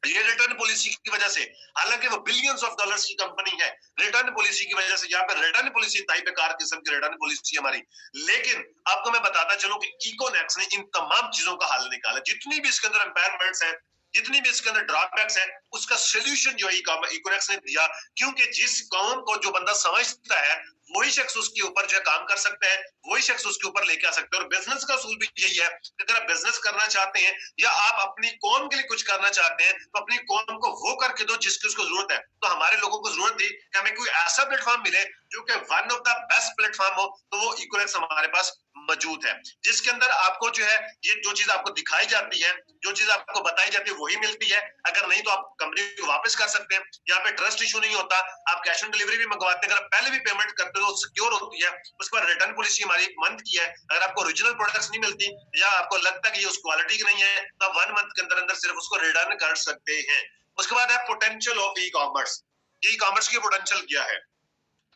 ये रिटर्न पॉलिसी की वजह से। हालांकि वो बिलियंस ऑफ डॉलर्स की कंपनी है, रिटर्न पॉलिसी की वजह से यहाँ पे रिटर्न पॉलिसी इंतहाई बेकार किस्म की रिटर्न पॉलिसी हमारी। लेकिन आपको मैं बताता चलूं कि इकोनेक्स ने इन तमाम चीजों का हल निकाला। जितनी भी इसके अंदर एम्पायरमेंट्स हैं, जितनी भी इसके अंदर ड्रॉबैक्स है, उसका सोल्यूशन जो है इकोनेक्स ने दिया। क्योंकि जिस कौम को जो बंदा समझता है वही शख्स उसके ऊपर जो है काम कर सकता है, वही शख्स उसके ऊपर लेके आ सकता है। और बिजनेस का असूल भी यही है कि अगर आप बिजनेस करना चाहते हैं या आप अपनी कौम के लिए कुछ करना चाहते हैं तो अपनी कौम को वो करके दो जिसकी उसको जरूरत है। तो हमारे लोगों को जरूरत थी कि हमें कोई ऐसा प्लेटफॉर्म मिले जो कि one of the best platform हो, तो वो इकोनेक्स हमारे पास मौजूद है, जिसके अंदर आपको जो है ये जो चीज आपको दिखाई जाती है, जो चीज आपको बताई जाती है वही मिलती है। अगर नहीं तो आप कंपनी को वापस कर सकते हैं। यहाँ पे ट्रस्ट इशू नहीं होता, आप कैश ऑन डिलीवरी भी मंगवाते हैं, अगर आप पहले भी पेमेंट करते हो तो सिक्योर होती है। उसके बाद रिटर्न पॉलिसी हमारी 1 मंथ की है। अगर आपको ओरिजिनल प्रोडक्ट्स नहीं मिलती या आपको लगता है कि ये उस क्वालिटी की नहीं है, तो आप 1 मंथ के अंदर अंदर सिर्फ उसको रिटर्न कर सकते हैं। उसके बाद है potential of e commerce. E commerce की पोटेंशियल क्या है,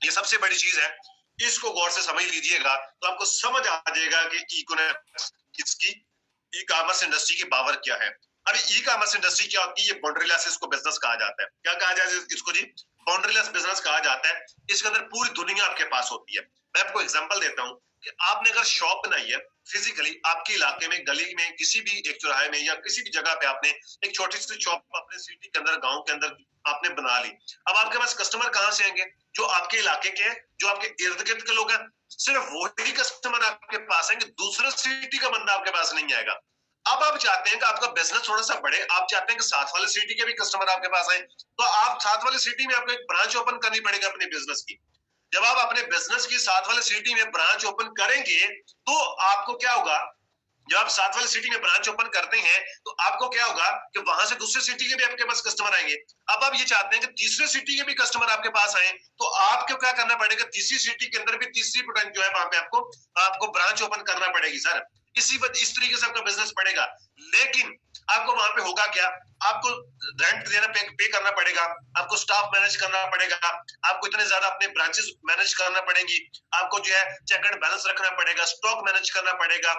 ये सबसे बड़ी चीज है। इसको गौर से समझ लीजिएगा तो आपको समझ आ जाएगा कि इसकी ई कॉमर्स इंडस्ट्री की पावर क्या है। अभी ई कॉमर्स इंडस्ट्री क्या होती है? ये बाउंड्रीलेस इसको बिजनेस कहा जाता है। क्या कहा जाता है इसको जी? बाउंड्रीलेस बिजनेस कहा जाता है। इसके अंदर पूरी दुनिया आपके पास होती है। मैं आपको एग्जांपल देता हूं कि आपने अगर शॉप बनाई है फिजिकली आपके इलाके में, गली में, किसी भी एक चौराहे में या किसी भी जगह पे आपने एक छोटी सी शॉप अपने सिटी के अंदर, गांव के अंदर आपने बना ली। अब आपके पास कस्टमर कहां से आएंगे? जो आपके इलाके के हैं, जो आपके इर्द गिर्द के लोग हैं। सिर्फ वही कस्टमर आपके पास आएंगे, दूसरे सिटी का बंदा आपके पास नहीं आएगा। अब आप चाहते हैं कि आपका बिजनेस थोड़ा सा बढ़े, आप चाहते हैं कि साथ वाले सिटी के भी कस्टमर आपके पास आए, तो आप साथ वाले सिटी में आपको एक ब्रांच ओपन करनी पड़ेगी अपने बिजनेस की। जब आप अपने बिजनेस की साथ वाले सिटी में ब्रांच ओपन करेंगे तो आपको क्या होगा? जब आप साथ वाले सिटी में ब्रांच ओपन करते हैं तो आपको क्या होगा कि वहां से दूसरे सिटी के भी आपके पास कस्टमर आएंगे। अब आप ये चाहते हैं कि तीसरे सिटी के भी कस्टमर आपके पास आए, तो आपको क्या करना पड़ेगा? तीसरी सिटी के अंदर भी तीसरी पोटेंशियल जो है वहां पे आपको ब्रांच ओपन करना पड़ेगी सर। इस तरीके से आपका बिजनेस बढ़ेगा। लेकिन आपको वहां पे होगा क्या? आपको रेंट देना, पे करना पड़ेगा, आपको स्टाफ मैनेज करना पड़ेगा, आपको इतने ज्यादा अपने ब्रांचेस मैनेज करना पड़ेंगी, आपको जो है चेक एंड बैलेंस रखना पड़ेगा, स्टॉक मैनेज करना पड़ेगा,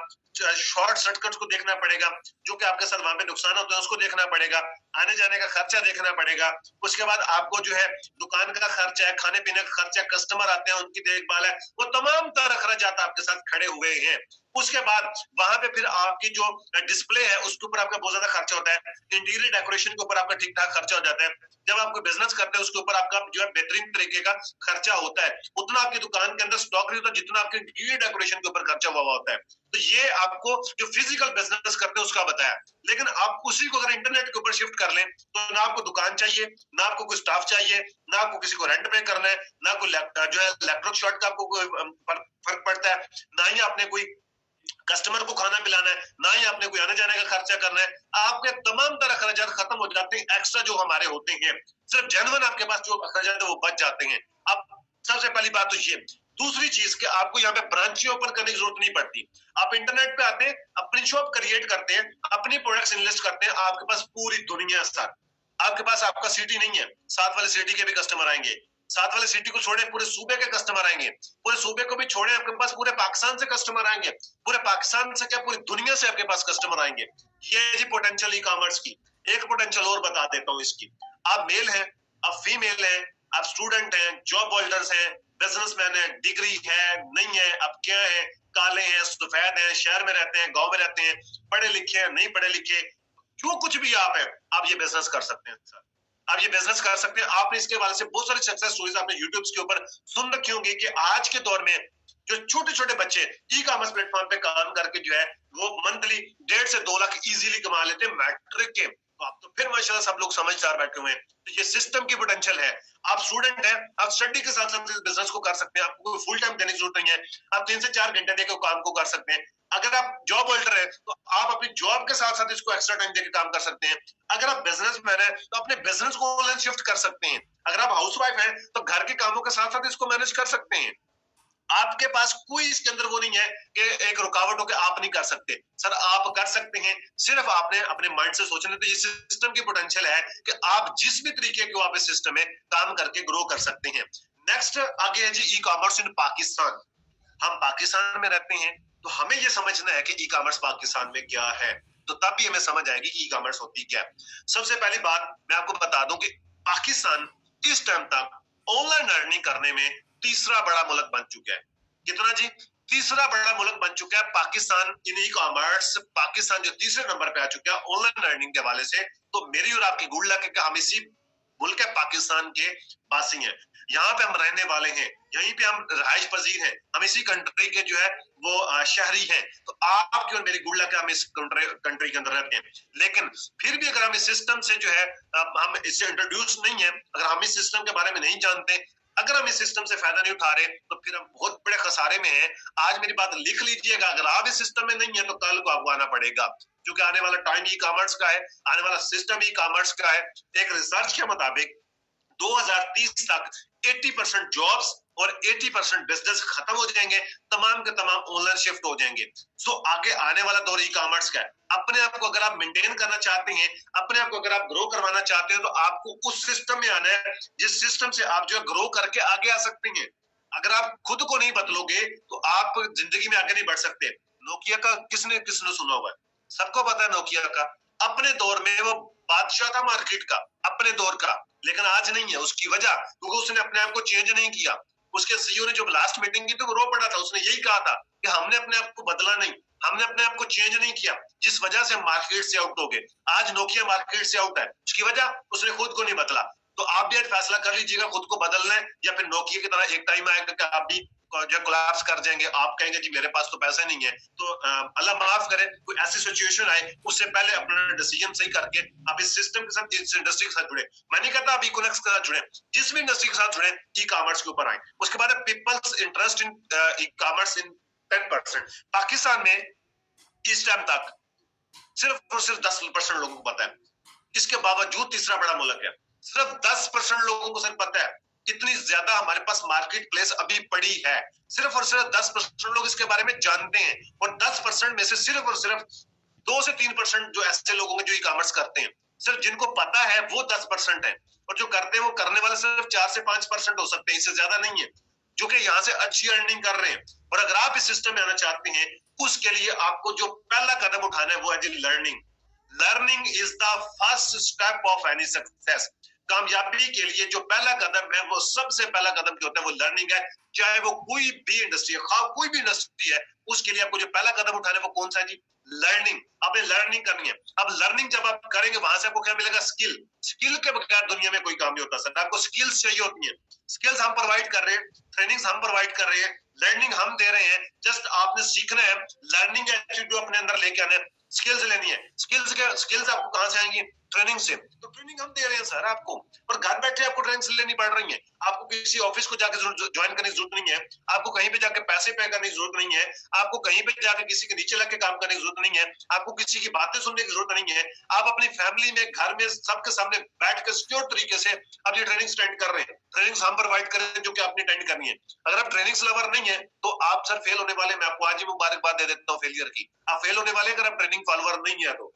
शॉर्ट सर्किट को देखना पड़ेगा, जो कि आपके साथ वहां पे नुकसान होता है उसको देखना पड़ेगा, आने जाने का खर्चा देखना पड़ेगा। उसके बाद आपको जो है दुकान का खर्चा है, खाने पीने का खर्चा, कस्टमर आते हैं उनकी देखभाल है, वो तमाम तरह खर्च आपके साथ खड़े हुए हैं। उसके बाद वहां पे फिर आपकी जो डिस्प्ले है उसके ऊपर आपका बहुत ज्यादा खर्चा होता है, इंटीरियर डेकोरेशन के ऊपर आपका ठीक ठाक खर्चा हो जाता है। जब आप कोई बिजनेस करते हैं उसके ऊपर आपका जो है बेहतरीन तरीके का खर्चा होता है, उतना आपकी दुकान के अंदर स्टॉक नहीं होता जितना आपके इंटीरियर डेकोरेशन के ऊपर खर्चा हुआ होता है। तो ये आपको जो फिजिकल बिजनेस करते हैं उसका बताया। लेकिन आप उसी को अगर इंटरनेट के ऊपर शिफ्ट कर लें तो ना आपको दुकान चाहिए, ना आपको कोई स्टाफ चाहिए, ना आपको किसी को रेंट पे करना है, ना कोई जो है इलेक्ट्रिक शॉर्ट का आपको कोई फर्क पड़ता है, ना ही आपने कोई कस्टमर को खाना पिलाना है, ना ही आपने कोई आने जाने का खर्चा करना है। आपके तमाम तरह खर्चात खत्म हो जाते हैं। एक्स्ट्रा जो हमारे होते हैं, सिर्फ जेन्युइन आपके पास जो खर्चात है वो बच जाते हैं। अब सबसे पहली बात तो ये। दूसरी चीज कि आपको यहाँ पे ब्रांच ओपन करने की जरूरत नहीं पड़ती। आप इंटरनेट पे आते हैं, अपनी शॉप क्रिएट करते हैं, अपनी प्रोडक्ट्स इनलिस्ट करते हैं, आपके पास पूरी दुनिया साथ। आपके पास आपका सिटी नहीं है, साथ वाले सिटी के भी कस्टमर आएंगे, साथ वाले सिटी को छोड़े पूरे सूबे के कस्टमर आएंगे, पूरे सूबे को भी छोड़े आपके पास पूरे पाकिस्तान से कस्टमर आएंगे, पूरे पाकिस्तान से क्या पूरी दुनिया से आपके पास कस्टमर आएंगे। ये जी पोटेंशियल ई कॉमर्स की। एक पोटेंशियल और बता देता हूँ इसकी। आप मेल हैं, आप फीमेल हैं, आप स्टूडेंट हैं, जॉब होल्डर्स हैं, बिजनेसमैन है, डिग्री है नहीं है, आप क्या है, काले हैं, सफेद हैं, शहर में रहते हैं, गांव में रहते हैं, पढ़े लिखे हैं, नहीं पढ़े लिखे, जो कुछ भी आप है, आप ये बिजनेस कर सकते हैं सर। आप ये बिजनेस कर सकते हैं। आपने इसके बारे से बहुत सारी सक्सेस स्टोरीज आपने यूट्यूब के ऊपर सुन रखी होंगी कि आज के दौर में जो छोटे छोटे बच्चे ई कॉमर्स प्लेटफॉर्म पे काम करके जो है वो मंथली 1.5 से 2 लाख इजीली कमा लेते हैं मैट्रिक के। तो आप तो फिर माशाल्लाह सब लोग समझदार बैठे हुए हैं। तो ये सिस्टम की पोटेंशियल है। आप स्टूडेंट हैं, आप स्टडी के साथ साथ इस बिजनेस को कर सकते हैं, आपको फुल टाइम देने की जरूरत नहीं है, आप 3 से 4 घंटे देकर काम को कर सकते हैं। अगर आप जॉब होल्डर है तो आप अपनी जॉब के साथ साथ इसको एक्स्ट्रा टाइम देकर काम कर सकते हैं। अगर आप बिजनेसमैन है तो अपने बिजनेस को ऑनलाइन शिफ्ट कर सकते हैं। अगर आप हाउसवाइफ है तो घर के कामों के साथ साथ इसको मैनेज कर सकते हैं। आपके पास कोई इसके अंदर वो नहीं है कि एक रुकावट हो के आप नहीं कर सकते। सर आप कर सकते हैं, सिर्फ आपने अपने माइंड से सोचना। तो ये सिस्टम की पोटेंशियल है कि आप जिस भी तरीके के आप इस सिस्टम में काम करके ग्रो कर सकते हैं। नेक्स्ट आगे है जी ई कॉमर्स इन पाकिस्तान। हम पाकिस्तान में रहते हैं तो हमें यह समझना है कि ई कॉमर्स पाकिस्तान में क्या है, तो तब भी हमें समझ आएगी कि ई कॉमर्स होती क्या है। सबसे पहली बात मैं आपको बता दूं कि पाकिस्तान इस टाइम तक ऑनलाइन अर्निंग करने में तीसरा बड़ा मुल्क बन चुका है। कितना जी? तीसरा बड़ा मुल्क बन चुका है पाकिस्तान इन ई कॉमर्स। पाकिस्तान जो तीसरे नंबर पे आ चुका है ऑनलाइन अर्निंग के हवाले से। तो मेरी और आपकी गुड लक है कि हम इसी मुल्क है पाकिस्तान के वासी हैं, यहाँ पे हम रहने वाले हैं, यहीं पे हम रहाइश पजीर हैं, हम इसी कंट्री के जो है वो शहरी हैं। तो आपकी और मेरी गुड लक है हम इस कंट्री के अंदर रहते हैं। लेकिन फिर भी अगर हम इस सिस्टम से जो है हम इससे इंट्रोड्यूस नहीं है, अगर हम इस सिस्टम के बारे में नहीं जानते, अगर हम इस सिस्टम से फायदा नहीं उठा रहे तो फिर हम बहुत बड़े खसारे में हैं। आज मेरी बात लिख लीजिएगा, अगर आप इस सिस्टम में नहीं है तो कल को आपको आना पड़ेगा, क्योंकि आने वाला टाइम ई कॉमर्स का है, आने वाला सिस्टम ई कॉमर्स का है। एक रिसर्च के मुताबिक 2030 तक 80% जॉब्स और 80% बिजनेस खत्म हो जाएंगे, तमाम के तमाम ऑनलाइन शिफ्ट हो जाएंगे। सो आगे आने वाला दौर ई कॉमर्स का है। अपने आप को अगर आप मेंटेन करना चाहते हैं, अपने आप को अगर आप ग्रो करवाना चाहते हैं, तो आपको उस सिस्टम में आना है जिस सिस्टम से आप जो है ग्रो करके आगे आ सकते हैं। अगर आप खुद को नहीं बदलोगे तो आप जिंदगी में आगे नहीं बढ़ सकते। नोकिया का किसने किसने सुना हुआ है? सबको पता है नोकिया का। अपने दौर में वो बादशाह था मार्केट का, अपने दौर का, लेकिन आज नहीं है। उसकी वजह क्योंकि उसने अपने आप को चेंज नहीं किया। उसके सीईओ ने जब लास्ट मीटिंग की तो वो रो पड़ा था। उसने यही कहा था कि हमने अपने आप को बदला नहीं, हमने अपने आप को चेंज नहीं किया, जिस वजह से मार्केट से आउट हो गए। आज नोकिया मार्केट से आउट है, उसकी वजह उसने खुद को नहीं बदला। तो आप भी आज फैसला कर लीजिएगा खुद को बदलना है, या फिर नोकिया की तरह एक टाइम आएगा कि आप भी जो कोलैप्स कर जाएंगे। आप कहेंगे जी मेरे पास तो पैसे नहीं है। तो अल्लाह माफ करे कोई ऐसी सिचुएशन आए, उससे पहले अपना डिसीजन सही करके आप इस सिस्टम के साथ, इस इंडस्ट्री के साथ जुड़े। मैं नहीं कहता आप इकोनॉमिक्स के साथ जुड़े, जिस भी इंडस्ट्री के साथ जुड़े, ई कॉमर्स के ऊपर आए। उसके बाद people's interest in e commerce in 10%। Pakistan में इस टाइम तक सिर्फ और सिर्फ 10% लोगों को पता है। इसके बावजूद तीसरा बड़ा मुल्क है, सिर्फ 10% लोगों को सिर्फ पता है। इतनी ज्यादा हमारे पास मार्केट प्लेस अभी पड़ी है, सिर्फ और सिर्फ 10% लोग इसके बारे में जानते हैं। और 10% में से सिर्फ और सिर्फ 2 से 3% जो ऐसे लोग होंगे जो ई कॉमर्स करते हैं, सिर्फ जिनको पता है वो 10% है। और जो करते हैं वो करने वाले सिर्फ 4 से 5% हो सकते हैं, इससे ज्यादा नहीं है, जो कि यहाँ से अच्छी अर्निंग कर रहे हैं। और अगर आप इस सिस्टम में आना चाहते हैं, उसके लिए आपको जो पहला कदम उठाना है वो है जी learning. Learning is the first step of any success. कामयाबी के लिए जो पहला कदम है, वो सबसे पहला कदम जो होता है वो लर्निंग है। चाहे वो कोई भी इंडस्ट्री है, कोई भी इंडस्ट्री है, उसके लिए आपको जो पहला कदम उठाना है वो कौन सा है जी? लर्निंग। आपने लर्निंग करनी है। अब लर्निंग जब आप करेंगे, वहां से आपको क्या मिलेगा? स्किल। स्किल के बगैर दुनिया में कोई काम नहीं होता सर। आपको स्किल्स चाहिए होती हैं। स्किल्स हम प्रोवाइड कर रहे हैं, ट्रेनिंग्स हम प्रोवाइड कर रहे हैं, लर्निंग हम दे रहे हैं। जस्ट आपने सीखना है, लर्निंग एटीट्यूड अपने अंदर लेके आना है। स्किल्स लेनी है। स्किल्स आपको कहां से आएंगी? ट्रेनिंग से। तो ट्रेनिंग हम दे रहे हैं सर आपको, पर घर बैठे आपको ट्रेनिंग लेनी पड़ रही है। आपको किसी ऑफिस को जाके ज्वाइन करने की जरूरत नहीं है। आपको कहीं पे जाके पैसे पे करने की जरूरत नहीं है। आपको कहीं पे जाके किसी के नीचे लग के काम करने की जरूरत नहीं है। आपको किसी की बातें सुनने की जरूरत नहीं है। आप अपनी फैमिली में, घर में, सबके सामने बैठ कर सिक्योर तरीके से आप ये ट्रेनिंग अटेंड कर रहे हैं। ट्रेनिंग हम प्रोवाइड करें जो कि आपने अटेंड करनी है। अगर आप ट्रेनिंग्स लवर नहीं है तो आप सर फेल होने वाले। मैं आपको आज ही मुबारकबाद दे देता हूँ फेलियर की। आप फेल होने वाले अगर आप ट्रेनिंग फॉलोअर नहीं है तो।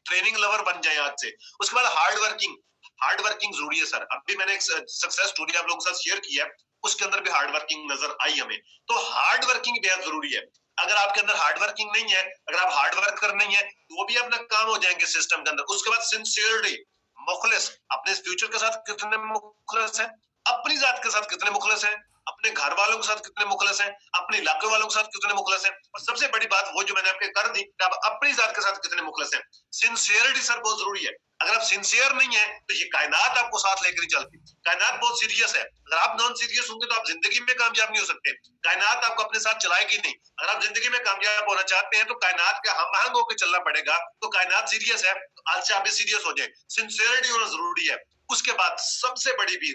ट्रेनिंग लवर बन जाए आज से। उसके बाद हार्ड वर्किंग जरूरी है सर। अभी मैंने एक सक्सेस स्टोरी आप लोगों के साथ शेयर किया, उसके अंदर भी हार्ड वर्किंग नजर आई हमें। तो हार्ड वर्किंग बेहद जरूरी है। अगर आपके अंदर हार्ड वर्किंग नहीं है, अगर आप हार्ड वर्क कर नहीं है, तो वो भी अपना काम हो जाएंगे सिस्टम के अंदर। उसके बाद सिंसियरिटी, मुखलिस। अपने फ्यूचर के साथ कितने मुखलिस है, अपनी जात के साथ कितने मुखलिस है, अपने घर वालों के साथ कितने मुखलिस हैं, अपने इलाके वालों के साथ कितने मुखलिस हैं, और सबसे बड़ी बात वो जो मैंने आपके कर दी, आप अपनी जात के साथ कितने मुखलिस हैं। सिंसियरिटी सर बहुत जरूरी है। अगर आप सिंसियर नहीं है तो ये कायनात आपको साथ लेकर नहीं चलती। कायनात बहुत सीरियस है। अगर आप नॉन सीरियस होंगे तो आप जिंदगी में कामयाब नहीं हो सकते। कायनात आपको अपने साथ चलाएगी नहीं। अगर आप जिंदगी में कामयाब होना चाहते हैं तो कायनात के हम आहंग होकर चलना पड़ेगा। तो कायनात सीरियस है, आज से आप भी सीरियस हो जाए। सिंसियरिटी होना जरूरी है। उसके बाद सबसे बड़ी भी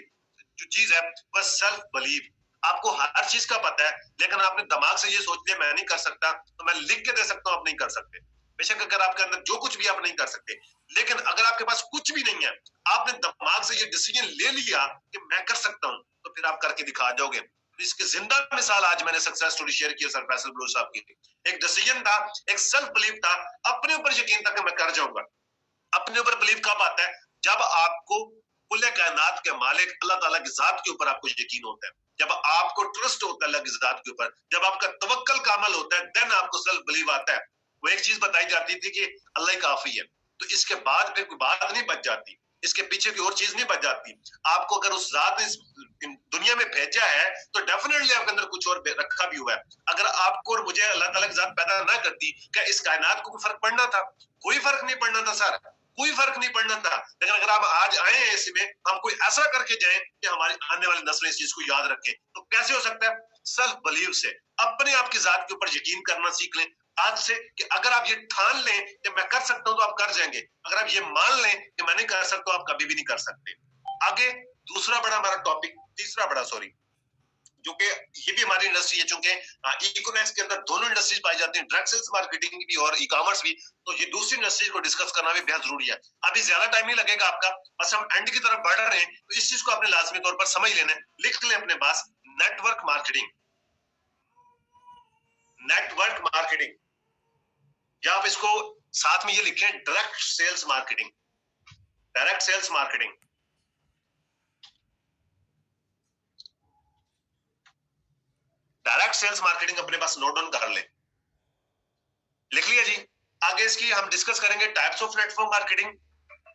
जो चीज है वह सेल्फ बिलीव। आपको हर चीज का पता है, लेकिन आपने दिमाग से ये सोच लिया मैं नहीं कर सकता, तो मैं लिख के दे सकता हूं आप नहीं कर सकते। बेशक अगर आपके अंदर जो कुछ भी आप नहीं कर सकते, लेकिन अगर आपके पास कुछ भी नहीं है, आपने दिमाग से ये डिसीजन ले लिया कि मैं कर सकता हूं, तो फिर आप करके दिखा जाओगे। इसकी जिंदा मिसाल आज मैंने सक्सेस स्टोरी शेयर की सर फैसल बलूच साहब की। एक डिसीजन था, एक सेल्फ बिलीव था, अपने ऊपर यकीन था कि मैं कर जाऊंगा। अपने ऊपर बिलीव कब आता है? जब आपको कुल कायनात के मालिक अल्लाह ताला की जात के ऊपर आपको यकीन होता है, जब आपको ट्रस्ट होता है अल्लाह की जात के ऊपर, जब आपका तवक्कल कामल होता है, देन आपको सेल्फ बिलीव आता है। वो एक चीज बताई जाती थी कि अल्लाह ही काफी है, तो इसके बाद फिर कोई बात नहीं बच जाती, इसके पीछे की और चीज नहीं बच जाती। आपको अगर उस जात ने इस दुनिया में भेजा है तो डेफिनेटली आपके अंदर कुछ और रखा भी हुआ है। अगर आपको और मुझे अल्लाह ताला की जात पैदा ना करती, क्या इस कायनात को फर्क पड़ना था? कोई फर्क नहीं पड़ना था सर, कोई फर्क नहीं पड़ना था। लेकिन अगर आप आज आए हैं इसमें, हम कोई ऐसा करके जाएं कि हमारी आने वाली नस्लें इस चीज को याद रखें, तो कैसे हो सकता है? सेल्फ बिलीव से। अपने आप की जात के ऊपर यकीन करना सीख लें आज से, कि अगर आप ये ठान लें कि मैं कर सकता हूं तो आप कर जाएंगे। अगर आप ये मान लें कि मैं नहीं कर सकता, आप कभी भी नहीं कर सकते। आगे दूसरा बड़ा हमारा टॉपिक, तीसरा बड़ा सॉरी, जो कि ये भी हमारी इंडस्ट्री है, चूंकि इकोनॉमिक्स के अंदर दोनों इंडस्ट्रीज पाई जाती हैं, डायरेक्ट सेल्स मार्केटिंग भी और ई कॉमर्स भी। तो ये दूसरी इंडस्ट्री को डिस्कस करना भी बेहद जरूरी है। अभी ज्यादा टाइम नहीं लगेगा आपका, बस हम एंड की तरफ बढ़ रहे हैं, तो इस चीज को आपने लाजमी तौर पर समझ लेना है। लिख लें अपने पास, नेटवर्क मार्केटिंग। नेटवर्क मार्केटिंग, या आप इसको साथ में ये लिखें, direct sales marketing. Direct sales marketing. Direct sales marketing अपने पास नोट डाउन कर ले, लिख लिया जी। आगे इसकी हम डिस्कस करेंगे types of network marketing,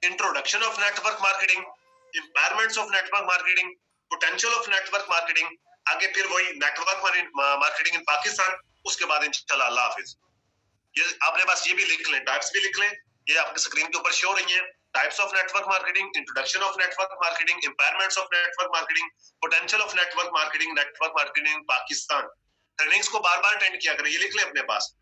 introduction of network marketing, impairments of network marketing, potential of network marketing, आगे फिर वही नेटवर्क मार्केटिंग इन पाकिस्तान, उसके बाद इंशाल्लाह अल्लाह हाफिज। ये आपने बस ये भी लिख लें, टाइप्स भी लिख लें, ये आपके स्क्रीन के ऊपर शो हो रही है। Types of network marketing, introduction of network marketing, impairments of network marketing, potential of network marketing Pakistan. Trainings को बार बार अटेंड किया करें, ये लिख लें अपने पास।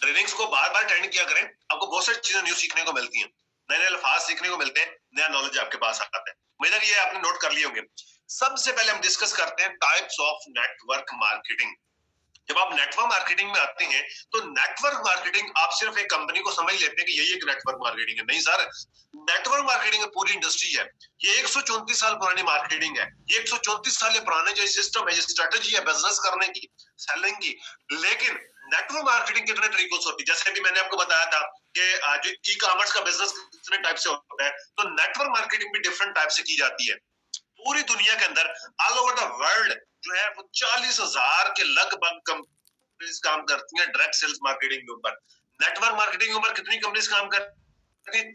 ट्रेनिंग्स को बार बार अटेंड किया करें, आपको बहुत सारी चीजें न्यू सीखने को मिलती हैं, नए नए अल्फाज सीखने को मिलते हैं, नया नॉलेज आपके पास आता है। मुझे ये आपने नोट कर लिए होंगे। सबसे पहले हम डिस्कस करते हैं टाइप्स ऑफ नेटवर्क मार्केटिंग। जब आप नेटवर्क मार्केटिंग में आते हैं तो नेटवर्क मार्केटिंग आप सिर्फ एक कंपनी को समझ लेते हैं कि यही एक नेटवर्क मार्केटिंग है, नहीं सर। नेटवर्क मार्केटिंग पूरी इंडस्ट्री है, ये 134 साल पुरानी मार्केटिंग है, ये 134 साल पुराने जो सिस्टम है, जो स्ट्रेटेजी है बिजनेस करने की, सेलिंग की। लेकिन नेटवर्क मार्केटिंग कितने तरीकों से होती है, जैसे भी मैंने आपको बताया था कि जो ई कॉमर्स का बिजनेस कितने टाइप से होता है, तो नेटवर्क मार्केटिंग भी डिफरेंट टाइप से की जाती है। पूरी दुनिया के अंदर ऑल ओवर द वर्ल्ड जो है वो 40,000 के लगभग कंपनीज काम करती हैं डायरेक्ट सेल्स मार्केटिंग के ऊपर। नेटवर्क मार्केटिंग के ऊपर कितनी कंपनीज काम करती हैं?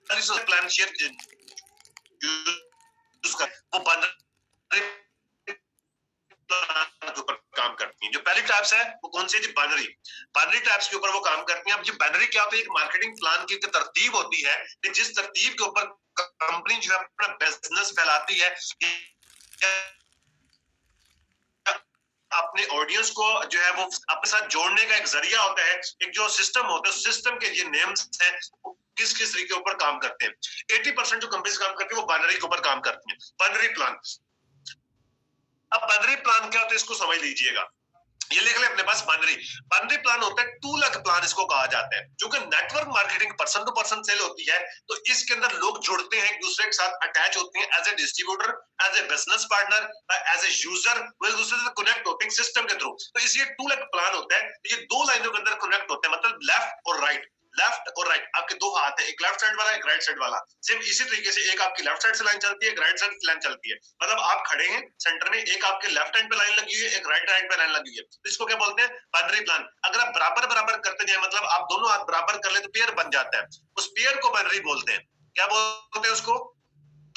40,000 प्लान शेयर वो 15 के ऊपर काम करती हैं। जो पहली टाइप्स है वो कौन सी थी? बाइनरी टाइप्स के ऊपर वो काम करती हैं। अब ये बाइनरी क्या होती है? एक मार्केटिंग प्लान की तरतीब होती है कि जिस तरतीब के ऊपर कंपनी जो है अपना बिजनेस फैलाती है, अपने ऑडियंस को जो है वो अपने साथ जोड़ने का एक जरिया होता है, एक जो सिस्टम होता है, सिस्टम के ये नेम्स हैं किस किस तरीके के ऊपर काम करते हैं। 80% जो कंपनीज काम करती है वो बाइनरी के ऊपर काम करती है, बाइनरी प्लान। अब बाइनरी प्लान क्या होता है इसको समझ लीजिएगा, ये लिख ले अपने पास। बाइनरी प्लान होता है टू लग प्लान इसको कहा जाता है। क्योंकि network marketing person to person sale होती है तो इसके अंदर लोग जुड़ते हैं, एक दूसरे के साथ अटैच होते हैं as a distributor, as a business partner, as a user, वो एक दूसरे से कनेक्ट होते हैं सिस्टम के थ्रू। तो इसलिए टू लग प्लान होता है। ये दो लाइनों के अंदर कनेक्ट होते हैं, मतलब लेफ्ट और राइट। लेफ्ट और राइट आपके दो हाथ है, एक लेफ्ट साइड वाला एक राइट साइड वाला। सेम इसी तरीके से एक आपकी लेफ्ट साइड से लाइन चलती है, एक राइट साइड से लाइन चलती है। मतलब आप खड़े हैं सेंटर में, एक आपके लेफ्ट हैंड पे लाइन लगी हुई है, एक राइट हैंड पे लाइन लगी हुई है। तो इसको क्या बोलते हैं? Binary plan. अगर आप बराबर बराबर करते जाए, मतलब आप दोनों हाथ बराबर कर ले तो पेयर बन जाता है, उस पेयर को बाइनरी बोलते हैं। क्या बोलते हैं उसको?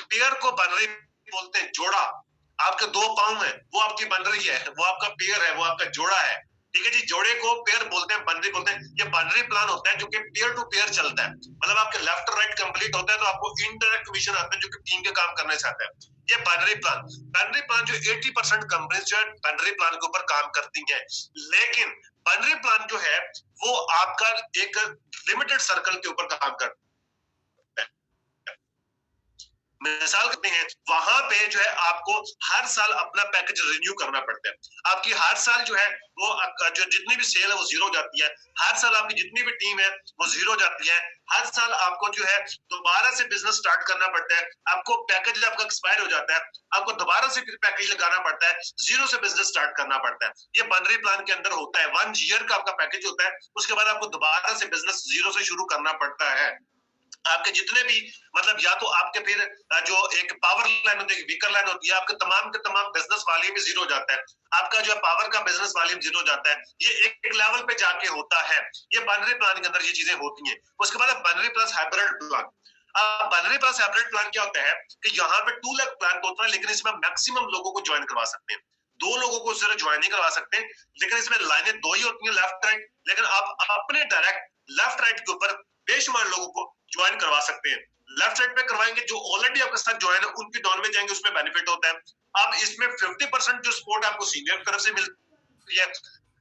पेयर को बाइनरी बोलते हैं। जोड़ा, आपके दो पांव है वो आपकी बाइनरी है, वो आपका पेयर है, वो आपका जोड़ा है। ठीक है जी, जोड़े को पेयर बोलते हैं, बाइनरी बोलते हैं। ये बाइनरी प्लान होता है जो कि पेयर टू पेयर चलता है, मतलब आपके लेफ्ट और राइट कंप्लीट होता है तो आपको इनडायरेक्ट कमीशन आता है जो कि टीम के काम करने से आता है। ये बाइनरी प्लान जो 80% कंपनीज जो है बाइनरी प्लान के ऊपर काम करती हैं। लेकिन बाइनरी प्लान जो है वो आपका एक लिमिटेड सर्कल के ऊपर काम करता है। मिसाल करते हैं, वहां पे जो है आपको हर साल अपना पैकेज रिन्यू करना पड़ता है। आपकी हर साल जो है वो जो जितनी भी सेल है वो जीरो हो जाती है, हर साल आपकी जितनी भी टीम है वो जीरो हो जाती है, हर साल आपको जो है दोबारा से बिजनेस स्टार्ट करना पड़ता है। आपको पैकेज आपका एक्सपायर हो जाता है, आपको दोबारा से फिर पैकेज लगाना पड़ता है, जीरो से बिजनेस स्टार्ट करना पड़ता है। ये बाइनरी प्लान के अंदर होता है। 1 ईयर का आपका पैकेज होता है, उसके बाद आपको दोबारा से बिजनेस जीरो से शुरू करना पड़ता है। आपके जितने भी मतलब या तो आपके फिर जो एक पावर लाइन होती है, वीकर लाइन होती है, आपके तमाम के तमाम बिजनेस वॉल्यूम भी जीरो हो जाता है। आपका जो है पावर का बिजनेस वॉल्यूम जीरो हो जाता है। ये एक लेवल पे जाके होता है। ये बाइनरी प्लान के अंदर ये चीजें होती हैं। उसके बाद binary plus hybrid plan. Binary plus hybrid plan क्या होता है कि यहाँ पे 2 लाख प्लान होता है, लेकिन इसमें मैक्सिमम लोगों को ज्वाइन करवा सकते हैं। 2 लोगों को सिर्फ ज्वाइन नहीं करवा सकते, लेकिन इसमें लाइनें 2 ही होती हैं, लेफ्ट राइट। लेकिन आप अपने डायरेक्ट लेफ्ट राइट के ऊपर बेशुमार लोगों को ज्वाइन करवा सकते हैं। लेफ्ट साइड पे करवाएंगे, जो ऑलरेडी आपके साथ ज्वाइन है उनकी डाउन में जाएंगे, उसमें बेनिफिट होता है। अब इसमें 50% जो सपोर्ट आपको सीनियर की तरफ से मिलती है,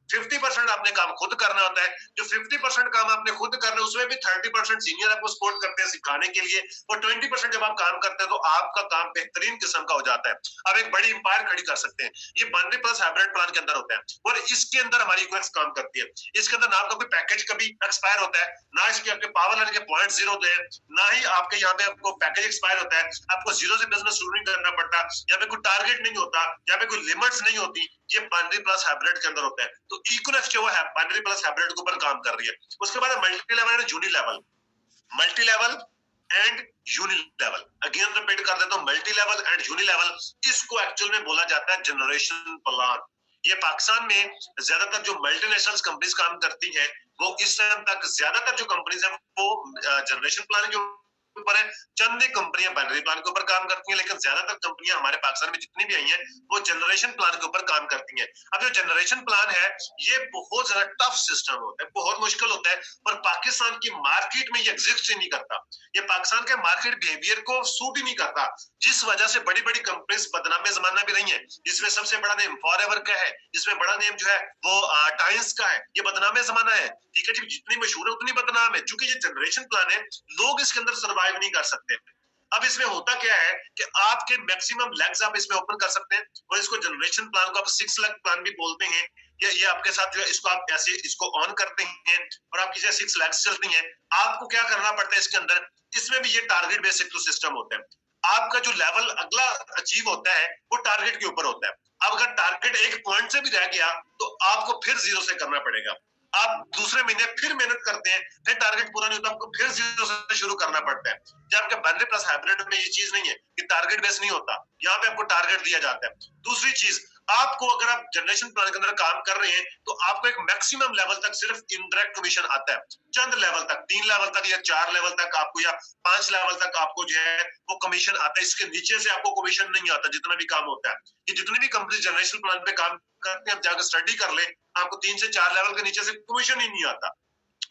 50% आपने काम खुद करना होता है। जो 50% काम आपने खुद करना है उसमें भी 30% सीनियर आपको सपोर्ट करते हैं सिखाने के लिए, और 20% जब आप काम करते हैं तो आपका काम बेहतरीन किस्म का हो जाता है। अब एक बड़ी इंपायर खड़ी कर सकते हैं। ये बाइनरी प्लस हाइब्रिड प्लान के अंदर होता है, और इसके अंदर हमारी इक्वेक्स काम करती है। इसके अंदर ना आपका कोई पैकेज कभी एक्सपायर होता है, ना इसके आपके पावर लाइन के पॉइंट जीरो होते हैं, ना ही आपके यहाँ पे आपको पैकेज एक्सपायर होता है। आपको जीरो से बिजनेस शुरू नहीं करना पड़ता, यहाँ पे कोई टारगेट नहीं होता, यहाँ पे कोई लिमिट्स नहीं होती। ये बाइनरी प्लस हाइब्रिड के अंदर होता है। तो इक्विनेक्स जो है बाइनरी प्लस हाइब्रिड के ऊपर काम कर रही है। उसके बाद multi level and uni level, multi level and uni level, again repeat कर देता हूं, multi level and uni level, इसको एक्चुअल में बोला जाता है जनरेशन प्लान। ये पाकिस्तान में ज्यादातर जो मल्टीनेशनल कंपनीज काम करती हैं वो इस टाइम तक ज्यादातर जो कंपनीज है वो जनरेशन प्लान के ऊपर है। चंद कंपनियां बाइनरी प्लान के ऊपर काम करती हैं, लेकिन ज्यादातर कंपनियां हमारे पाकिस्तान में जितनी भी आई हैं वो जनरेशन प्लान के ऊपर काम करती हैं। अब जो जनरेशन प्लान है ये बहुत ज्यादा टफ सिस्टम होता है, बहुत मुश्किल होता है, पर पाकिस्तान की मार्केट में ये एग्जिस्ट ही नहीं करता। ये पाकिस्तान के मार्केट बिहेवियर को सूट ही नहीं करता, जिस वजह से बड़ी बड़ी कंपनीज बदनाम जमाना भी रही है। इसमें सबसे बड़ा नेम फॉरएवर का है, इसमें बड़ा नेम जो है वो टाइम्स का है। ये बदनाम जमाना है, ठीक है जी, जितनी मशहूर है उतनी बदनाम है। चूंकि ये जनरेशन प्लान है, लोग इसके अंदर सर्वाइव नहीं कर सकते। अब इसमें होता क्या है कि आपके मैक्सिमम लेग्स आप इसमें ओपन कर सकते हैं, और इसको जनरेशन प्लान को आप 6 लाख प्लान भी बोलते हैं। ये आपके साथ जो है इसको आप ऐसे इसको ऑन करते हैं और आपकी जो 6 लाख चलती हैं। आपको क्या करना पड़ता है इसके अंदर, इसमें भी ये टारगेट बेसिक तो सिस्टम होता है। आपका जो लेवल अगला अचीव होता है वो टारगेट के ऊपर होता है। अब अगर टारगेट एक पॉइंट से भी रह गया तो आपको फिर जीरो से करना पड़ेगा। आप दूसरे महीने फिर मेहनत करते हैं, फिर टारगेट पूरा नहीं होता, आपको फिर जीरो से शुरू करना पड़ता है। जब आपके बाइनरी प्लस हाइब्रिड में ये चीज नहीं है कि टारगेट बेस नहीं होता, यहाँ पे आपको टारगेट दिया जाता है। दूसरी चीज, आपको अगर आप जनरेशन प्लान के अंदर काम कर रहे हैं तो आपको एक मैक्सिमम लेवल तक सिर्फ इनडायरेक्ट कमीशन आता है। चंद लेवल तक, 3 लेवल तक या 4 लेवल तक आपको, या 5 लेवल तक आपको जो है वो कमीशन आता है। इसके नीचे से आपको कमीशन नहीं आता जितना भी काम होता है। कि जितनी भी कंपनी जनरेशन प्लान पे काम करते हैं, आप जाकर स्टडी कर ले, आपको 3 से 4 लेवल के नीचे से कमीशन ही नहीं आता।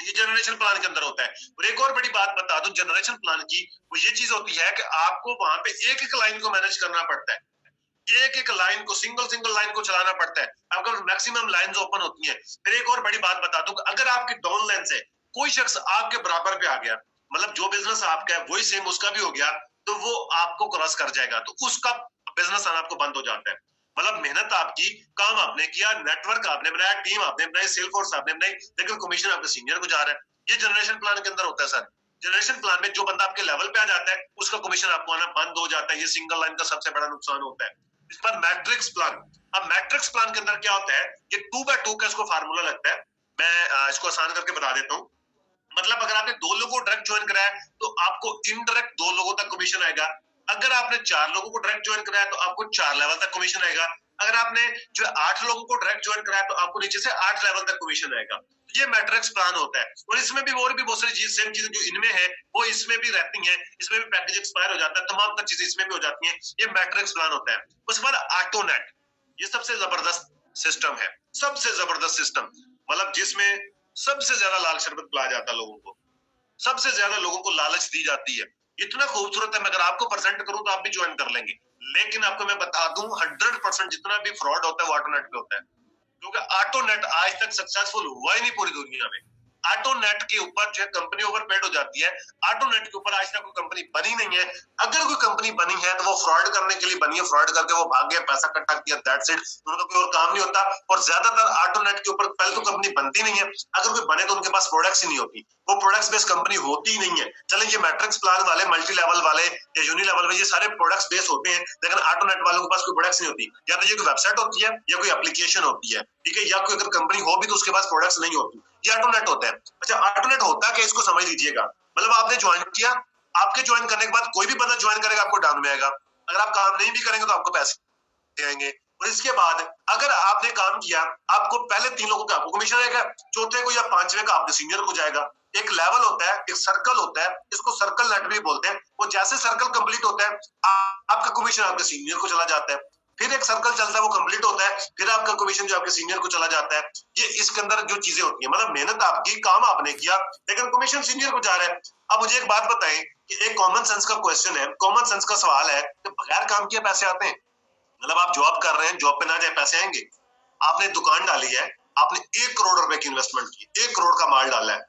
ये जनरेशन प्लान के अंदर होता है। और एक और बड़ी बात बता दूं जनरेशन प्लान की, वो ये चीज होती है कि आपको वहां पे एक एक लाइन को मैनेज करना पड़ता है, एक एक लाइन को, सिंगल लाइन को चलाना पड़ता है। अगर मैक्सिमम लाइंस ओपन होती हैं। फिर एक और बड़ी बात बता दूं, अगर आपकी डाउन लाइन से कोई शख्स आपके बराबर पे आ गया, मतलब जो बिजनेस आपका है वही सेम उसका भी हो गया, तो वो आपको क्रॉस कर जाएगा, तो उसका बिजनेस आना आपको बंद हो जाता है। मतलब मेहनत आपकी, काम आपने किया, नेटवर्क आपने बनाया, टीम आपने बनाई, सेल फोर्स आपने बनाई, लेकिन कमीशन आपके सीनियर को जा रहा है। ये जनरेशन प्लान के अंदर होता है सर। जनरेशन प्लान में जो बंदा आपके लेवल पे आ जाता है उसका कमीशन आपको आना बंद हो जाता है। ये सिंगल लाइन का सबसे बड़ा नुकसान होता है। इस पर मैट्रिक्स प्लान, अब मैट्रिक्स प्लान के अंदर क्या होता है, ये 2x2 का इसको फार्मूला लगता है। मैं इसको आसान करके बता देता हूँ। मतलब अगर आपने 2 लोगों को डायरेक्ट ज्वाइन कराया तो आपको इनडायरेक्ट 2 लोगों तक कमीशन आएगा। अगर आपने 4 लोगों को डायरेक्ट ज्वाइन कराया तो आपको 4 लेवल तक कमीशन आएगा। अगर आपने जो 8 लोगों को डायरेक्ट ज्वाइन कराया तो आपको नीचे से 8 लेवल तक कमीशन आएगा। ये मैट्रिक्स प्लान होता है। और इसमें भी और भी बहुत सारी चीज, सेम चीजें जो इनमें है वो इसमें भी रहती हैं। इसमें भी पैकेज एक्सपायर हो जाता है, तमाम तर चीजें इसमें भी हो जाती हैं। ये मैट्रिक्स प्लान होता है। उसके बाद ऑटोनेट, ये सबसे जबरदस्त सिस्टम है, सबसे जबरदस्त सिस्टम, मतलब जिसमें सबसे ज्यादा लाल शरबत पिलाया जाता है लोगों को, सबसे ज्यादा लोगों को लालच दी जाती है। इतना खूबसूरत है, मैं अगर आपको परसेंट करूं तो आप भी ज्वाइन कर लेंगे। लेकिन आपको मैं बता दूं 100% जितना भी फ्रॉड होता है वो ऑटोनेट पे होता है। क्योंकि ऑटोनेट आज तक सक्सेसफुल हुआ ही नहीं पूरी दुनिया में। ऑटोनेट के ऊपर जो है कंपनी ओवरपेड हो जाती है। ऑटोनेट के ऊपर आज तक कोई कंपनी बनी नहीं है। अगर कोई कंपनी बनी है तो वो फ्रॉड करने के लिए बनी है, फ्रॉड करके वो भाग गया, पैसा इकट्ठा किया, दैट्स इट, उनका कोई और काम नहीं होता। और ज्यादातर ऑटोनेट के ऊपर पहले तो कंपनी बनती नहीं है, अगर कोई बने तो उनके पास प्रोडक्ट्स ही नहीं होती, वो प्रोडक्ट्स बेस्ड कंपनी होती ही नहीं है। चलें ये मैट्रिक्स प्लान वाले, मल्टी लेवल वाले या यूनि लेवल में ये सारे प्रोडक्ट्स बेस्ड होते हैं, लेकिन ऑटोनेट वालों के पास कोई प्रोडक्ट्स नहीं होती। या तो ये कोई वेबसाइट होती है या कोई एप्लीकेशन होती है, ठीक है, या कोई अगर कंपनी हो भी तो उसके पास प्रोडक्ट्स नहीं होती। ये ऑटोनेट होता है। अच्छा, ऑटोनेट होता है कि इसको समझ लीजिएगा, मतलब आपने ज्वाइन किया, आपके ज्वाइन करने के बाद कोई भी बंदा ज्वाइन करेगा आपको डाउन में आएगा। अगर आप काम नहीं भी करेंगे तो आपको पैसे आएंगे। और इसके बाद अगर आपने काम किया, आपको पहले 3 लोगों का आपको कमीशन आएगा, चौथे को या 5वें का आपके सीनियर को जाएगा। एक लेवल होता है, एक सर्कल होता है, इसको सर्कल नेट भी बोलते हैं। वो जैसे सर्कल कंप्लीट होता है आपका कमीशन आपके सीनियर को चला जाता है। फिर एक सर्कल चलता है, वो कंप्लीट होता है, फिर आपका कमीशन जो आपके सीनियर को चला जाता है। ये इसके अंदर जो चीजें होती है, मतलब मेहनत आपकी, काम आपने किया, लेकिन कमीशन सीनियर को जा रहा है। अब मुझे एक बात बताएं कि एक कॉमन सेंस का क्वेश्चन है, कॉमन सेंस का सवाल है कि बगैर काम किए पैसे आते हैं? मतलब आप जॉब कर रहे हैं, जॉब पे ना जाए पैसे आएंगे? आपने दुकान डाली है, आपने 1 करोड़ रुपए की इन्वेस्टमेंट की, 1 करोड़ का माल डाला है,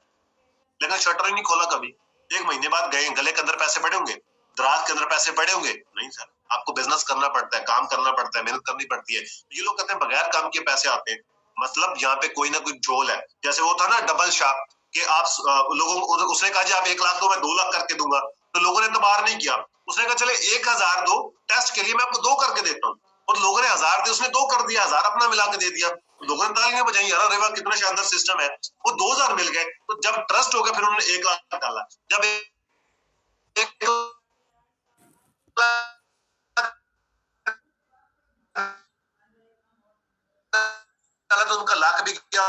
लेकिन शटर ही नहीं खोला कभी। 1 महीने बाद गए, गले के अंदर पैसे पड़े होंगे, दराज के अंदर पैसे पड़े होंगे? नहीं सर, आपको बिजनेस करना पड़ता है, काम करना पड़ता है, मेहनत करनी पड़ती है। ये लोग कहते हैं बगैर काम के पैसे आते हैं। मतलब यहाँ पे कोई ना कोई झोल है। जैसे वो था ना डबल शॉट, कि आप लोगों, उसने कहा जी आप 1 लाख दो, मैं 2 लाख करके दूंगा, तो लोगों ने तो बाहर नहीं किया। उसने कहा चले 1000 दो टेस्ट के लिए, मैं आपको 2 करके देता हूँ। और लोगों ने 1000 दिए, उसने 2 कर दिया, 1000 अपना मिला के दे दिया, लोगों ने तालियां बजाई, यार अरे वाह कितना शानदार सिस्टम है। वो 2000 मिल गए, तो जब ट्रस्ट हो गया फिर उन्होंने 1 लाख डाला। जब 1 लाख डाला तो उनका लाख भी गया।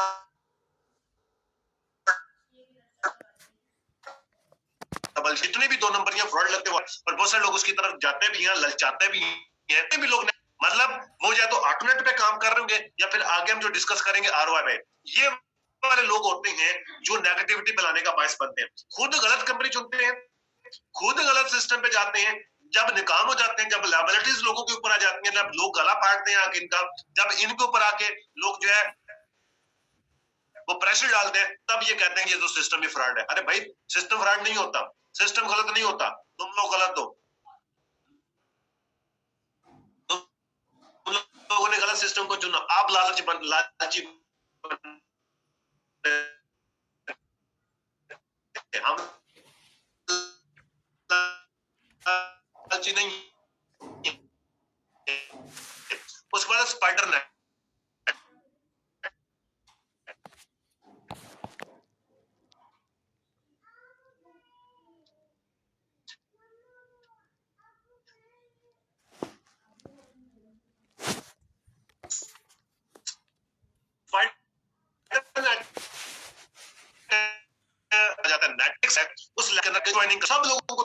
जितने भी 2 नंबरियां फ्रॉड लगते हुए, और बहुत सारे लोग उसकी तरफ जाते भी हैं, ललचाते भी हैं भी लोग ने, मतलब वो या तो ऑटोनेट पे काम कर रहे होंगे या फिर आगे हम जो डिस्कस करेंगे आरओआई पे, ये वाले लोग होते हैं जो नेगेटिविटी फैलाने का बायस बनते हैं, खुद गलत कंपनी चुनते हैं, खुद गलत सिस्टम पे जाते हैं, जब निकाम हो जाते हैं, जब लायबिलिटीज लोगों के ऊपर आ जाती हैं, जब लोग गला फाड़ते हैं आके इनका, जब इनके ऊपर आके लोग जो है वो प्रेशर डालते हैं, तब ये कहते हैं ये तो सिस्टम ही फ्रॉड है। अरे भाई सिस्टम फ्रॉड नहीं होता, सिस्टम गलत नहीं होता, तुम लोग गलत हो, तुम लोगों ने गलत सिस्टम को चुना, आप लालची हम लालची नहीं। उसके बाद स्पाइडर नेट, जाता है नेटफ्लिक्स है, उस ज्वाइनिंग सब लोगों को